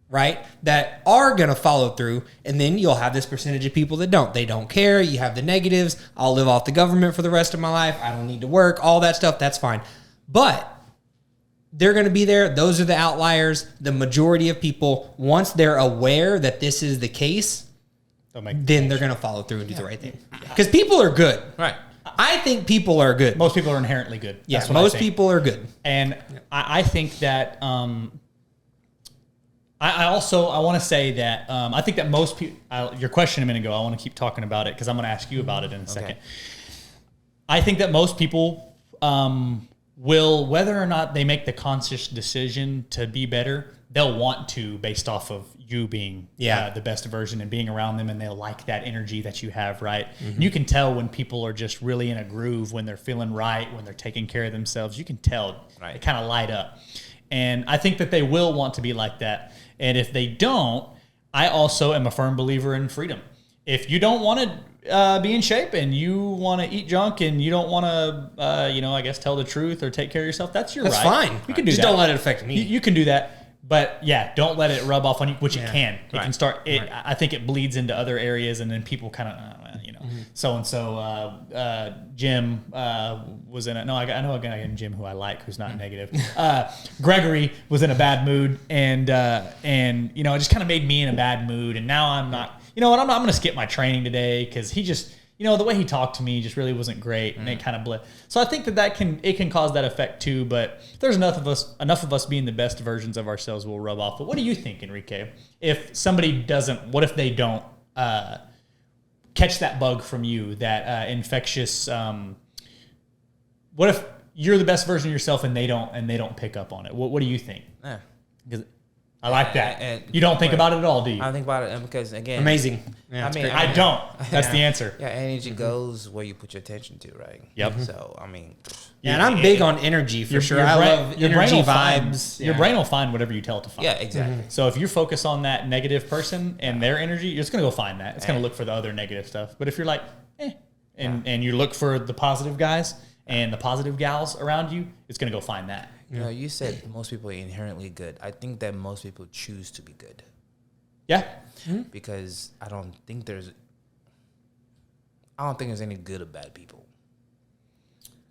right, that are going to follow through, and then you'll have this percentage of people that don't. They don't care. You have the negatives. I'll live off the government for the rest of my life. I don't need to work. All that stuff, that's fine. But they're going to be there. Those are the outliers. The majority of people, once they're aware that this is the case, then they're going to follow through and do the right thing. Because people are good. Right. I think people are good. Most people are inherently good. Yes, most people are good. And I think that I want to say that I think that most people, your question a minute ago, I want to keep talking about it because I'm going to ask you about it in a second. I think that most people will, whether or not they make the conscious decision to be better, they'll want to based off of you being the best version and being around them, and they'll like that energy that you have, right? Mm-hmm. You can tell when people are just really in a groove, when they're feeling right, when they're taking care of themselves. You can tell they kind of light up. And I think that they will want to be like that. And if they don't, I also am a firm believer in freedom. If you don't want to be in shape and you want to eat junk and you don't want to, I guess tell the truth or take care of yourself, that's right. That's fine. You can do Just that. don't let it affect me. You can do that. But yeah, don't let it rub off on you, which it can. It can start. I think it bleeds into other areas, and then people kind of, so and so. Jim was in a. No, I know a guy named Jim who I like, who's not negative. Gregory was in a bad mood, and it just kind of made me in a bad mood, and now I'm not. You know what? I'm going to skip my training today because he just. The way he talked to me just really wasn't great, and it kind of bled. So I think that can cause that effect too. But there's enough of us being the best versions of ourselves will rub off. But what do you think, Enrique? If somebody doesn't, what if they don't catch that bug from you, that infectious? What if you're the best version of yourself and they don't pick up on it? What do you think? Because I like that. You don't think about it at all, do you? I think about it because, again... Amazing. Yeah, I don't. That's the answer. Yeah, energy goes where you put your attention to, right? Yep. So, I mean... Yeah, and I'm big on energy for sure. I love energy vibes. Your brain will find whatever you tell it to find. Yeah, exactly. Mm-hmm. So if you focus on that negative person and their energy, you're just going to go find that. It's going to look for the other negative stuff. But if you're like, and you look for the positive guys and the positive gals around you, it's going to go find that. You said most people are inherently good. I think that most people choose to be good. Yeah. Mm-hmm. Because I don't think there's any good or bad people.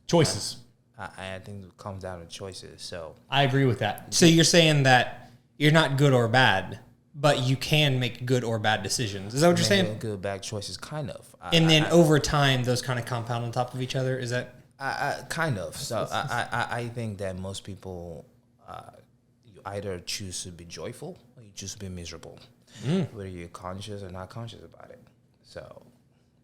Choices. I think it comes down to choices. So I agree with that. So you're saying that you're not good or bad, but you can make good or bad decisions. Is that what you're saying? Good or bad choices, kind of. And then over time, those kind of compound on top of each other. Is that? Kind of. So I think that most people, you either choose to be joyful or you choose to be miserable, whether you're conscious or not conscious about it. So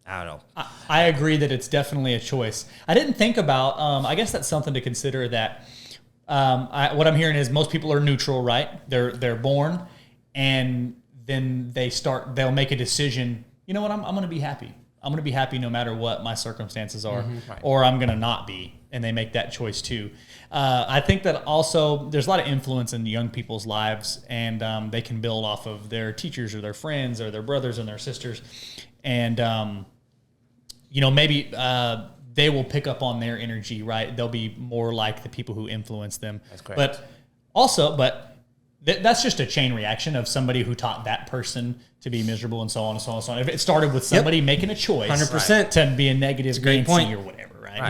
I don't know. I agree that it's definitely a choice. I didn't think about. I guess that's something to consider. That what I'm hearing is most people are neutral, right? They're born, and then they'll make a decision. You know what? I'm going to be happy. I'm going to be happy no matter what my circumstances are, or I'm going to not be, and they make that choice too. I think that also there's a lot of influence in young people's lives, and they can build off of their teachers or their friends or their brothers and their sisters, and maybe they will pick up on their energy, right? They'll be more like the people who influence them. That's correct. But that's just a chain reaction of somebody who taught that person to be miserable and so on and so on and so on. If it started with somebody making a choice 100% to be a negative great point. or whatever, right?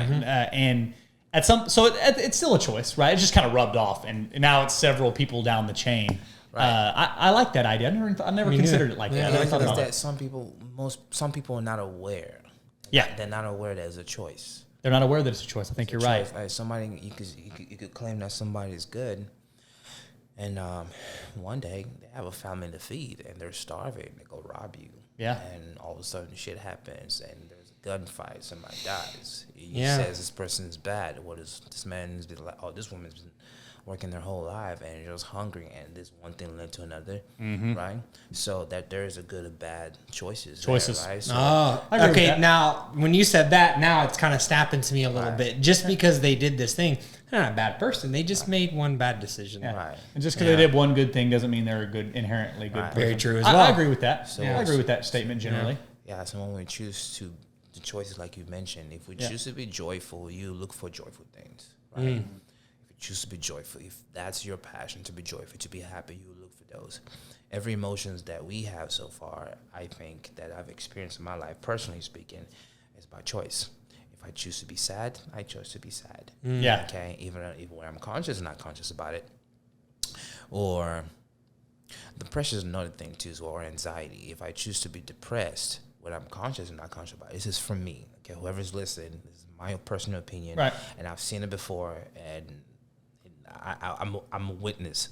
And it's still a choice, right? It just kind of rubbed off, and now it's several people down the chain. Right. I like that idea. I never considered it like that. I never thought about that it. some people are not aware. Yeah, they're not aware that it's a choice. They're not aware that it's a choice. I think you're right. Somebody you could claim that somebody is good, And one day they have a family to feed, and they're starving. They go rob you. Yeah. And all of a sudden shit happens, and there's a gunfight. Somebody dies. He Yeah. says this person is bad. What is this man's been like? Oh, this woman's been working their whole life and just hungry, and this one thing led to another, right? So that there is a good and bad choices. There, right? So Okay. Now, when you said that, now it's kind of snapping to me a little bit. Just because they did this thing, they're not a bad person. They just made one bad decision. Yeah. Right. And just because they did one good thing doesn't mean they're a good, inherently good person. Very true as well. I agree with that. So I agree with that statement generally. Yeah. So when we choose to the choices like you mentioned, if we choose to be joyful, you look for joyful things, right? Choose to be joyful. If that's your passion, to be joyful, to be happy, you look for those. Every emotions that we have so far, I think that I've experienced in my life, personally speaking, is by choice. If I choose to be sad, I chose to be sad. Yeah. Okay. Even when I'm conscious and not conscious about it. Or depression is another thing too, as well, or anxiety. If I choose to be depressed, when I'm conscious and not conscious about it, this is from me. Okay. Whoever's listening, this is my personal opinion. Right. And I've seen it before, and I'm a witness.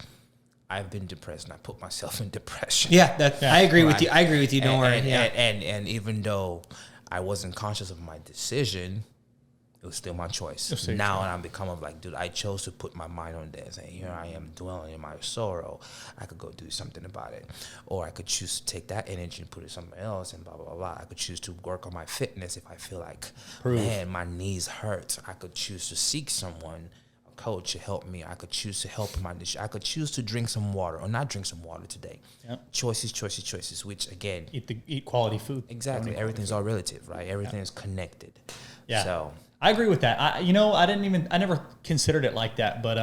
I've been depressed, and I put myself in depression. Yeah, I agree with you. I agree with you. Don't worry. And even though I wasn't conscious of my decision, it was still my choice. Now I'm becoming like, dude, I chose to put my mind on this, and here I am dwelling in my sorrow. I could go do something about it, or I could choose to take that energy and put it somewhere else, and blah blah blah. I could choose to work on my fitness if I feel like, man, my knees hurt. I could choose to seek someone, coach, to help me. I could choose to help my dish. I could choose to drink some water or not drink some water today. Yep. Choices, which again, eat quality food. Exactly. Everything's all relative, right? Everything is connected. Yeah. So I agree with that. I never considered it like that, but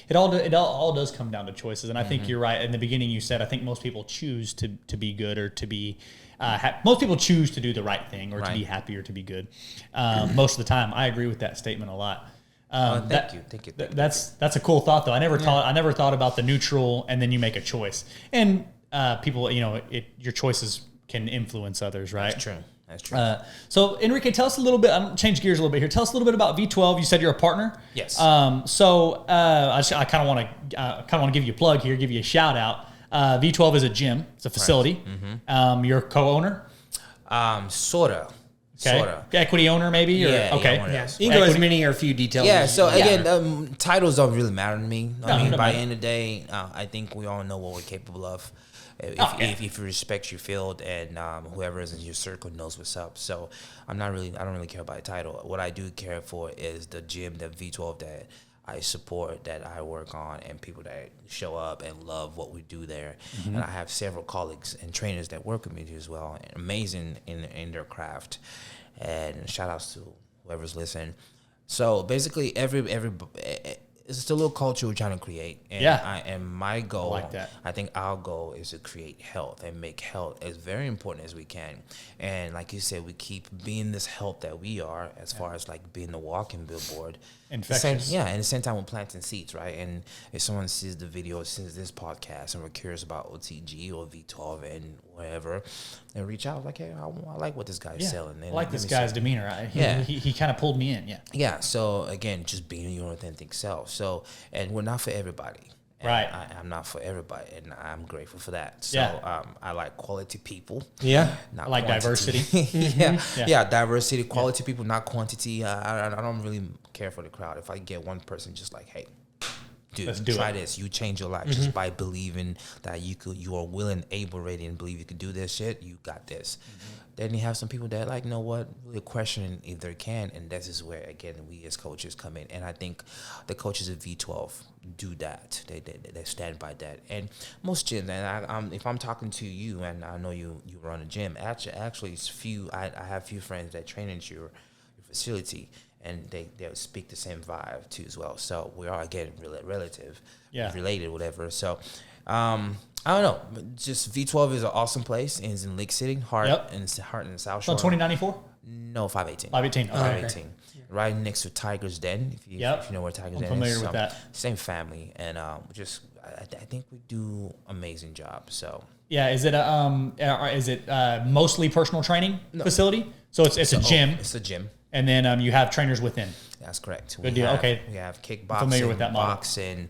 it all does come down to choices. And I think you're right. In the beginning, you said I think most people choose to be good or to be. Most people choose to do the right thing or to be happy or to be good. Most of the time, I agree with that statement a lot. Thank you. That's a cool thought, though. I never thought about the neutral, and then you make a choice. And people, your choices can influence others, right? That's true. So, Enrique, tell us a little bit. I'm change gears a little bit here. Tell us a little bit about V12. You said you're a partner. Yes. I kind of want to give you a plug here, give you a shout out. V12 is a gym. It's a facility. Right. You're a co-owner. Sorta. Okay. Sorta. Equity owner, maybe? Yeah. Okay. Yeah. You can go as many or a few details. Yeah. So again, titles don't really matter to me. I mean, by the end of the day, I think we all know what we're capable of. If you respect your field, and whoever is in your circle knows what's up. So I don't really care about the title. What I do care for is the gym, that V12 that I support, that I work on, and people that show up and love what we do there. And I have several colleagues and trainers that work with me as well, amazing in their craft. And shout outs to whoever's listening. So basically, it's a little culture we're trying to create. And my goal, I think our goal is to create health and make health as very important as we can. And like you said, we keep being this health that we are, as far as like being the walking billboard. Infectious. And at the same time, we're planting seeds, right? And if someone sees the video, sees this podcast, and we're curious about OTG or V12 and whatever, and reach out like, hey, I like what this guy's selling. And I like this guy's demeanor. He kind of pulled me in. Yeah. So again, just being your authentic self. So, and we're not for everybody. And right. I'm not for everybody, and I'm grateful for that. So I like quality people. Yeah. I like diversity. Diversity, quality people, not quantity. I don't really care for the crowd. If I get one person just like, hey, dude, try this. You change your life just by believing that you are willing, able, ready, and believe you could do this shit. You got this. Then you have some people that like, you know what, really question if they can, and this is where again we as coaches come in. And I think the coaches at V12 do that. They stand by that. And most gyms, and if I'm talking to you, and I know you run a gym, actually it's I have few friends that train at your facility, and they'll speak the same vibe too as well. So we are again related, whatever. So I don't know, but just V12 is an awesome place. It's in Lake City, Heart and South Shore. 2094? No, 518. 518. Okay. 518. Right next to Tiger's Den. If you know where Tiger's Den is. I'm familiar with that. Same family, and I think we do amazing job. So yeah, is it mostly personal training facility? So it's a gym. It's a gym. And then you have trainers within. That's correct. Good deal. Okay. We have kickboxing, familiar with that model. boxing,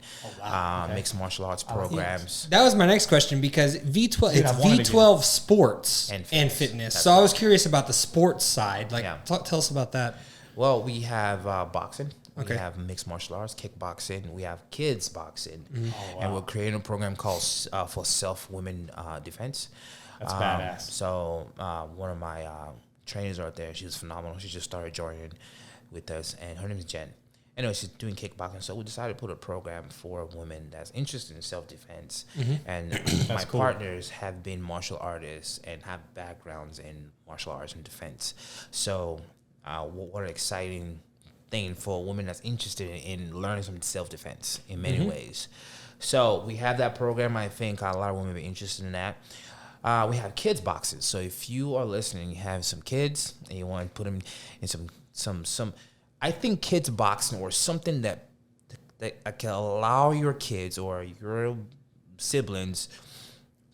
mixed martial arts programs. That was my next question because V12 Dude, it's V12 Sports and Fitness. So right. I was curious about the sports side. Like, tell us about that. Well, we have boxing. Okay. We have mixed martial arts, kickboxing. We have kids boxing, and we're creating a program called for self-women defense. That's badass. So one of my trainers out there, she was phenomenal. She just started joining with us, and her name is Jen. Anyway, she's doing kickboxing, so we decided to put a program for women that's interested in self-defense. And my partners have been martial artists and have backgrounds in martial arts and defense. So what an exciting thing for a woman that's interested in learning some self-defense in many ways. So we have that program. I think a lot of women will be interested in that. We have kids boxes. So if you are listening, you have some kids and you want to put them in some I think kids boxing or something that can allow your kids or your siblings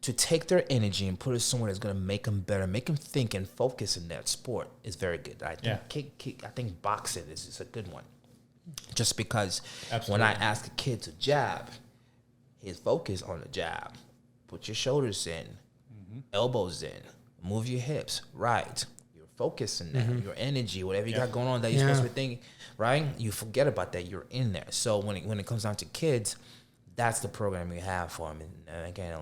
to take their energy and put it somewhere that's going to make them better, make them think and focus in that sport is very good. I think I think boxing is a good one. Just because when I ask a kid to jab, his focus on the jab. Put your shoulders in, elbows in, move your hips, right. You're focusing that, your energy, whatever you got going on that you're supposed to be thinking, right? You forget about that, you're in there. So when it comes down to kids, that's the program we have for them. And again,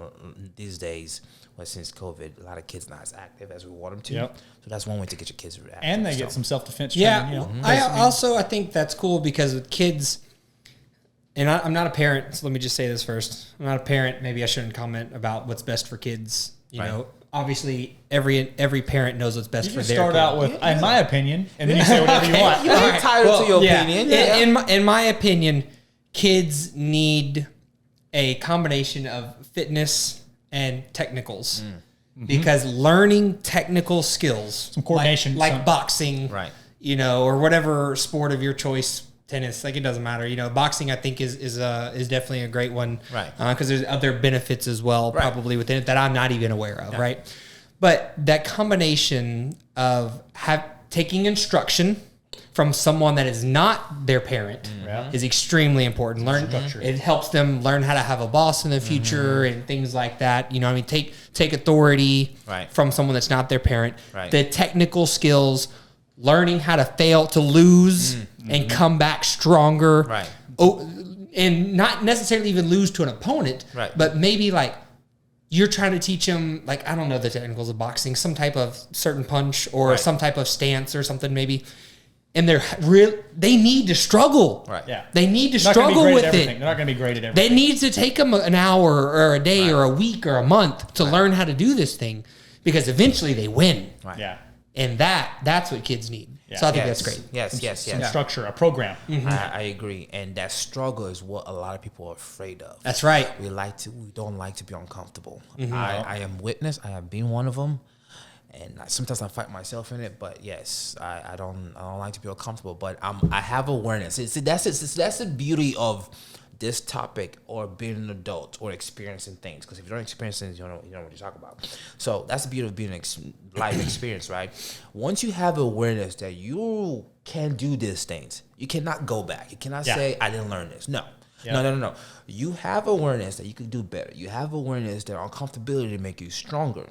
these days, since COVID, a lot of kids not as active as we want them to. So that's one way to get your kids active. And they get some self-defense training. Yeah, I think that's cool because with kids, and I'm not a parent, so let me just say this first. I'm not a parent. Maybe I shouldn't comment about what's best for kids. You know, obviously every parent knows what's best for their kid. Start out with, in my opinion, and then you say whatever you want. You're entitled to your opinion. In my opinion, kids need a combination of fitness and technicals. Because learning technical skills, some coordination, like boxing, right, you know, or whatever sport of your choice, tennis, like it doesn't matter. You know, boxing I think is definitely a great one, right? Because there's other benefits as well, probably within it that I'm not even aware of, right? But that combination of taking instruction from someone that is not their parent is extremely important. It helps them learn how to have a boss in the future and things like that. You know, I mean, take authority from someone that's not their parent. The technical skills, learning how to fail, to lose and come back stronger. And not necessarily even lose to an opponent, but maybe like you're trying to teach them, like, I don't know the technicals of boxing, some type of certain punch or some type of stance or something maybe. And they need to struggle. They need to struggle with it. They're not going to be great at everything. They need to take them an hour or a day or a week or a month to learn how to do this thing because eventually they win. And that's what kids need. So I think that's great. Some structure, a program. I agree. And that struggle is what a lot of people are afraid of. That's right. We don't like to be uncomfortable. I am witness. I have been one of them. And sometimes I fight myself in it, but yes, I don't like to be uncomfortable. But I have awareness. That's the beauty of this topic or being an adult or experiencing things. Because if you don't experience things, you don't know what you're talking about. So that's the beauty of being life experience, right? Once you have awareness that you can do these things, you cannot go back. You cannot say I didn't learn this. No. No. You have awareness that you can do better. You have awareness that uncomfortability make you stronger.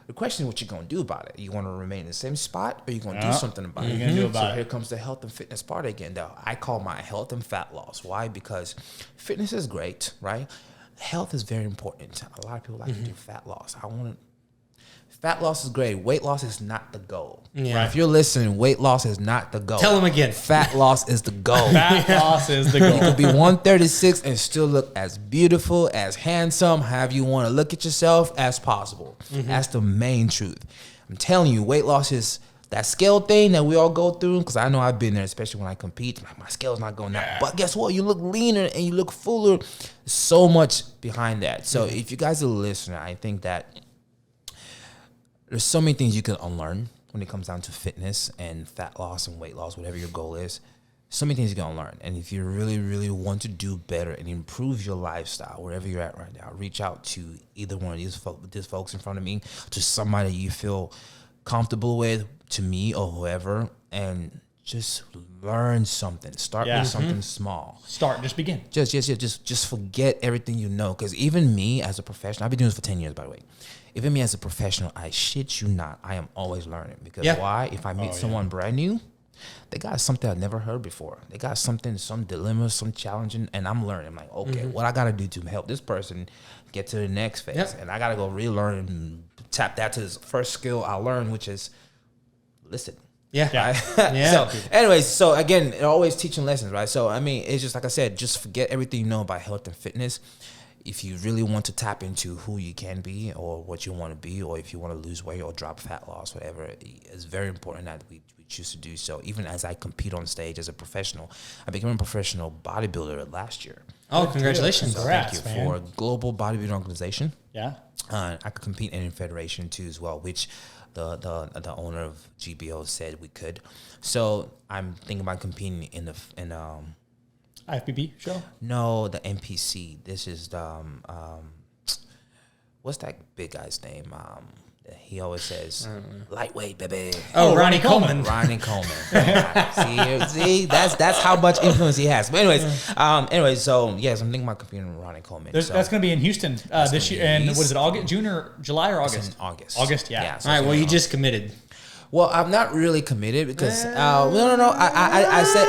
The question is what you're going to do about it. You want to remain in the same spot or you going to do something about it? So here comes the health and fitness part again. Though I call my health and fat loss. Why? Because fitness is great, right? Health is very important. A lot of people like to do fat loss. Fat loss is great. Weight loss is not the goal. If you're listening, weight loss is not the goal. Tell them again. Fat loss is the goal. Fat loss is the goal. You could be 136 and still look as beautiful, as handsome, however you want to look at yourself as possible. That's the main truth. I'm telling you, weight loss is that scale thing that we all go through, because I know I've been there, especially when I compete. My scale's not going up. But guess what? You look leaner and you look fuller. So much behind that. So if you guys are listening, I think that there's so many things you can unlearn when it comes down to fitness and fat loss and weight loss, whatever your goal is. So many things you can unlearn. And if you really, really want to do better and improve your lifestyle, wherever you're at right now, reach out to either one of these folks in front of me, to somebody you feel comfortable with, to me or whoever, and just learn something. Start with something small. Just begin. Just forget everything you know. Because even me as a professional, I've been doing this for 10 years, by the way. Even me as a professional, I shit you not, I am always learning. Because why? If I meet someone brand new, they got something I've never heard before. They got something, some dilemma, some challenging, and I'm learning. I'm like, okay, what I got to do to help this person get to the next phase? And I got to go relearn and tap that to this first skill I learned, which is listen. So anyways, so again, always teaching lessons, right? So I mean, it's just like I said, just forget everything you know about health and fitness. If you really want to tap into who you can be or what you want to be, or if you want to lose weight or drop fat loss, whatever, it's very important that we choose to do so. Even as I compete on stage as a professional, I became a professional bodybuilder last year. Oh, congratulations. So thank you for a global bodybuilding organization. Yeah. I could compete in a federation too as well, which the owner of GBO said we could. So I'm thinking about competing in IFBB show? No, the NPC. This is the what's that big guy's name? He always says lightweight, baby. Oh, Ronnie Coleman. Ronnie Coleman. see, that's how much influence he has. But anyways, so yes, I'm thinking about competing with Ronnie Coleman. That's going to be in Houston this year. And what is it? August, June or July or August? It's in August. August, yeah. So all right. Well, you just committed. Well, I'm not really committed because no. I said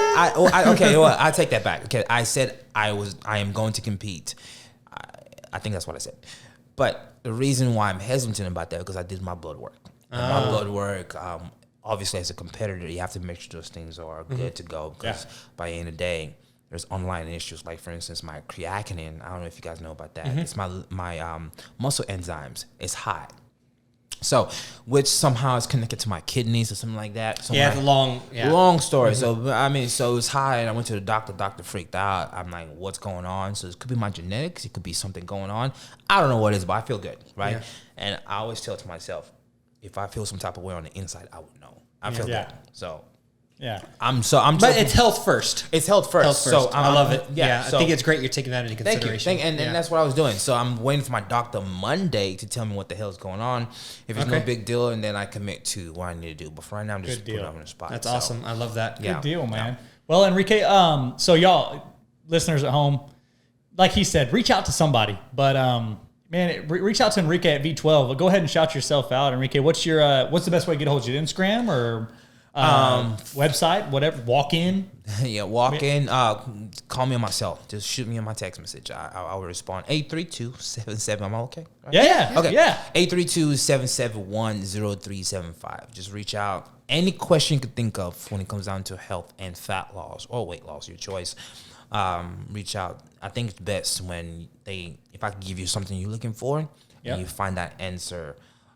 okay. Well, I take that back. Okay, I said I am going to compete. I think that's what I said. But the reason why I'm hesitant about that is because I did my blood work. And my blood work, obviously, as a competitor, you have to make sure those things are good to go. Because by the end of the day, there's online issues. Like, for instance, my creatinine. I don't know if you guys know about that. It's my muscle enzymes. It's high. So, which somehow is connected to my kidneys or something like that. So long story. So, I mean, so it's high, and I went to the doctor. Doctor freaked out. I'm like, what's going on? So, it could be my genetics. It could be something going on. I don't know what it is, but I feel good, right? Yeah. And I always tell to myself, if I feel some type of way on the inside, I would know. I feel good. So, but it's health first. It's health first. So I love it. Yeah. I think it's great you're taking that into consideration. Thank you. And that's what I was doing. So I'm waiting for my doctor Monday to tell me what the hell is going on. If it's no big deal, and then I commit to what I need to do. But for right now, I'm just putting it on the spot. That's awesome. I love that. Good deal, man. Yeah. Well, Enrique, so y'all, listeners at home, like he said, reach out to somebody. But man, reach out to Enrique at V12. Go ahead and shout yourself out. Enrique, what's the best way to get a hold of you? Instagram or website, whatever, walk in. Walk in. Call me on my cell. Just shoot me on my text message. I will respond. 832-77. Am I okay? Right? Yeah. Okay. Yeah. 832-771-0375. Just reach out. Any question you could think of when it comes down to health and fat loss or weight loss, your choice. Reach out. I think it's best when if I can give you something you're looking for, and you find that answer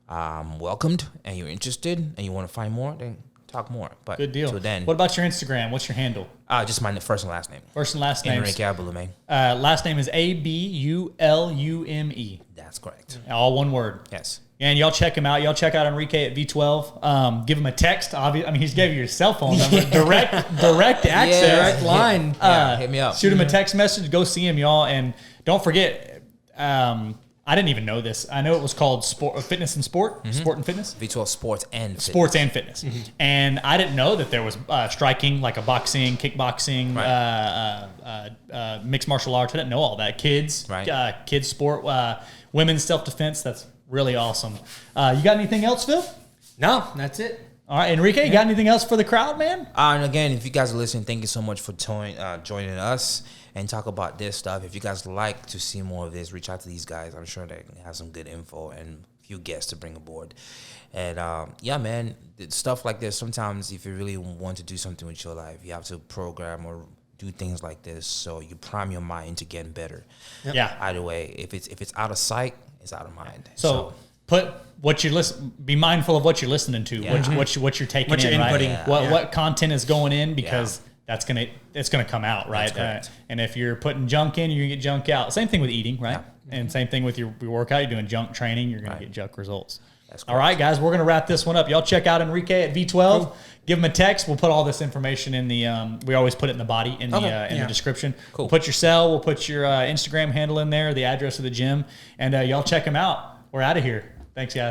welcomed, and you're interested, and you want to find more, then talk more. But good deal. Till then, what about your Instagram? What's your handle? Just my first and last name. First and last name. Einrique Abulume. Last name is Abulume. That's correct. All one word. Yes. And y'all check him out. Y'all check out Enrique at V12. Give him a text. I mean, he's gave you your cell phone number. Direct access. Direct line. Hit me up. Shoot him a text message. Go see him, y'all. And don't forget, I didn't even know this. I know it was called Fitness and Sport. Sport and Fitness. V12 Sports and Fitness. Sports and Fitness. And I didn't know that there was striking, like a boxing, kickboxing, mixed martial arts. I didn't know all that. Kids sport, women's self-defense. That's really awesome. You got anything else, Phil? No, that's it. All right, Enrique, you got anything else for the crowd, man? And again, if you guys are listening, thank you so much for joining us and talk about this stuff. If you guys like to see more of this, reach out to these guys. I'm sure they have some good info and a few guests to bring aboard. And man, stuff like this, sometimes if you really want to do something with your life, you have to program or do things like this so you prime your mind to getting better. Yep. Yeah. Either way, if it's out of sight, it's out of mind. So put what you listen. Be mindful of what you're listening to. Yeah. What you're taking what you're in, inputting. Right? What content is going in, because it's gonna come out, right? And if you're putting junk in, you're gonna get junk out. Same thing with eating, right? Yeah. And same thing with your workout. You're doing junk training, you're gonna get junk results. All right, guys, we're gonna wrap this one up. Y'all check out Enrique at V12. Cool. Give him a text. We'll put all this information in the. We always put it in the body in the description. Cool. We'll put your cell. We'll put your Instagram handle in there, the address of the gym, and y'all check him out. We're out of here. Thanks, guys.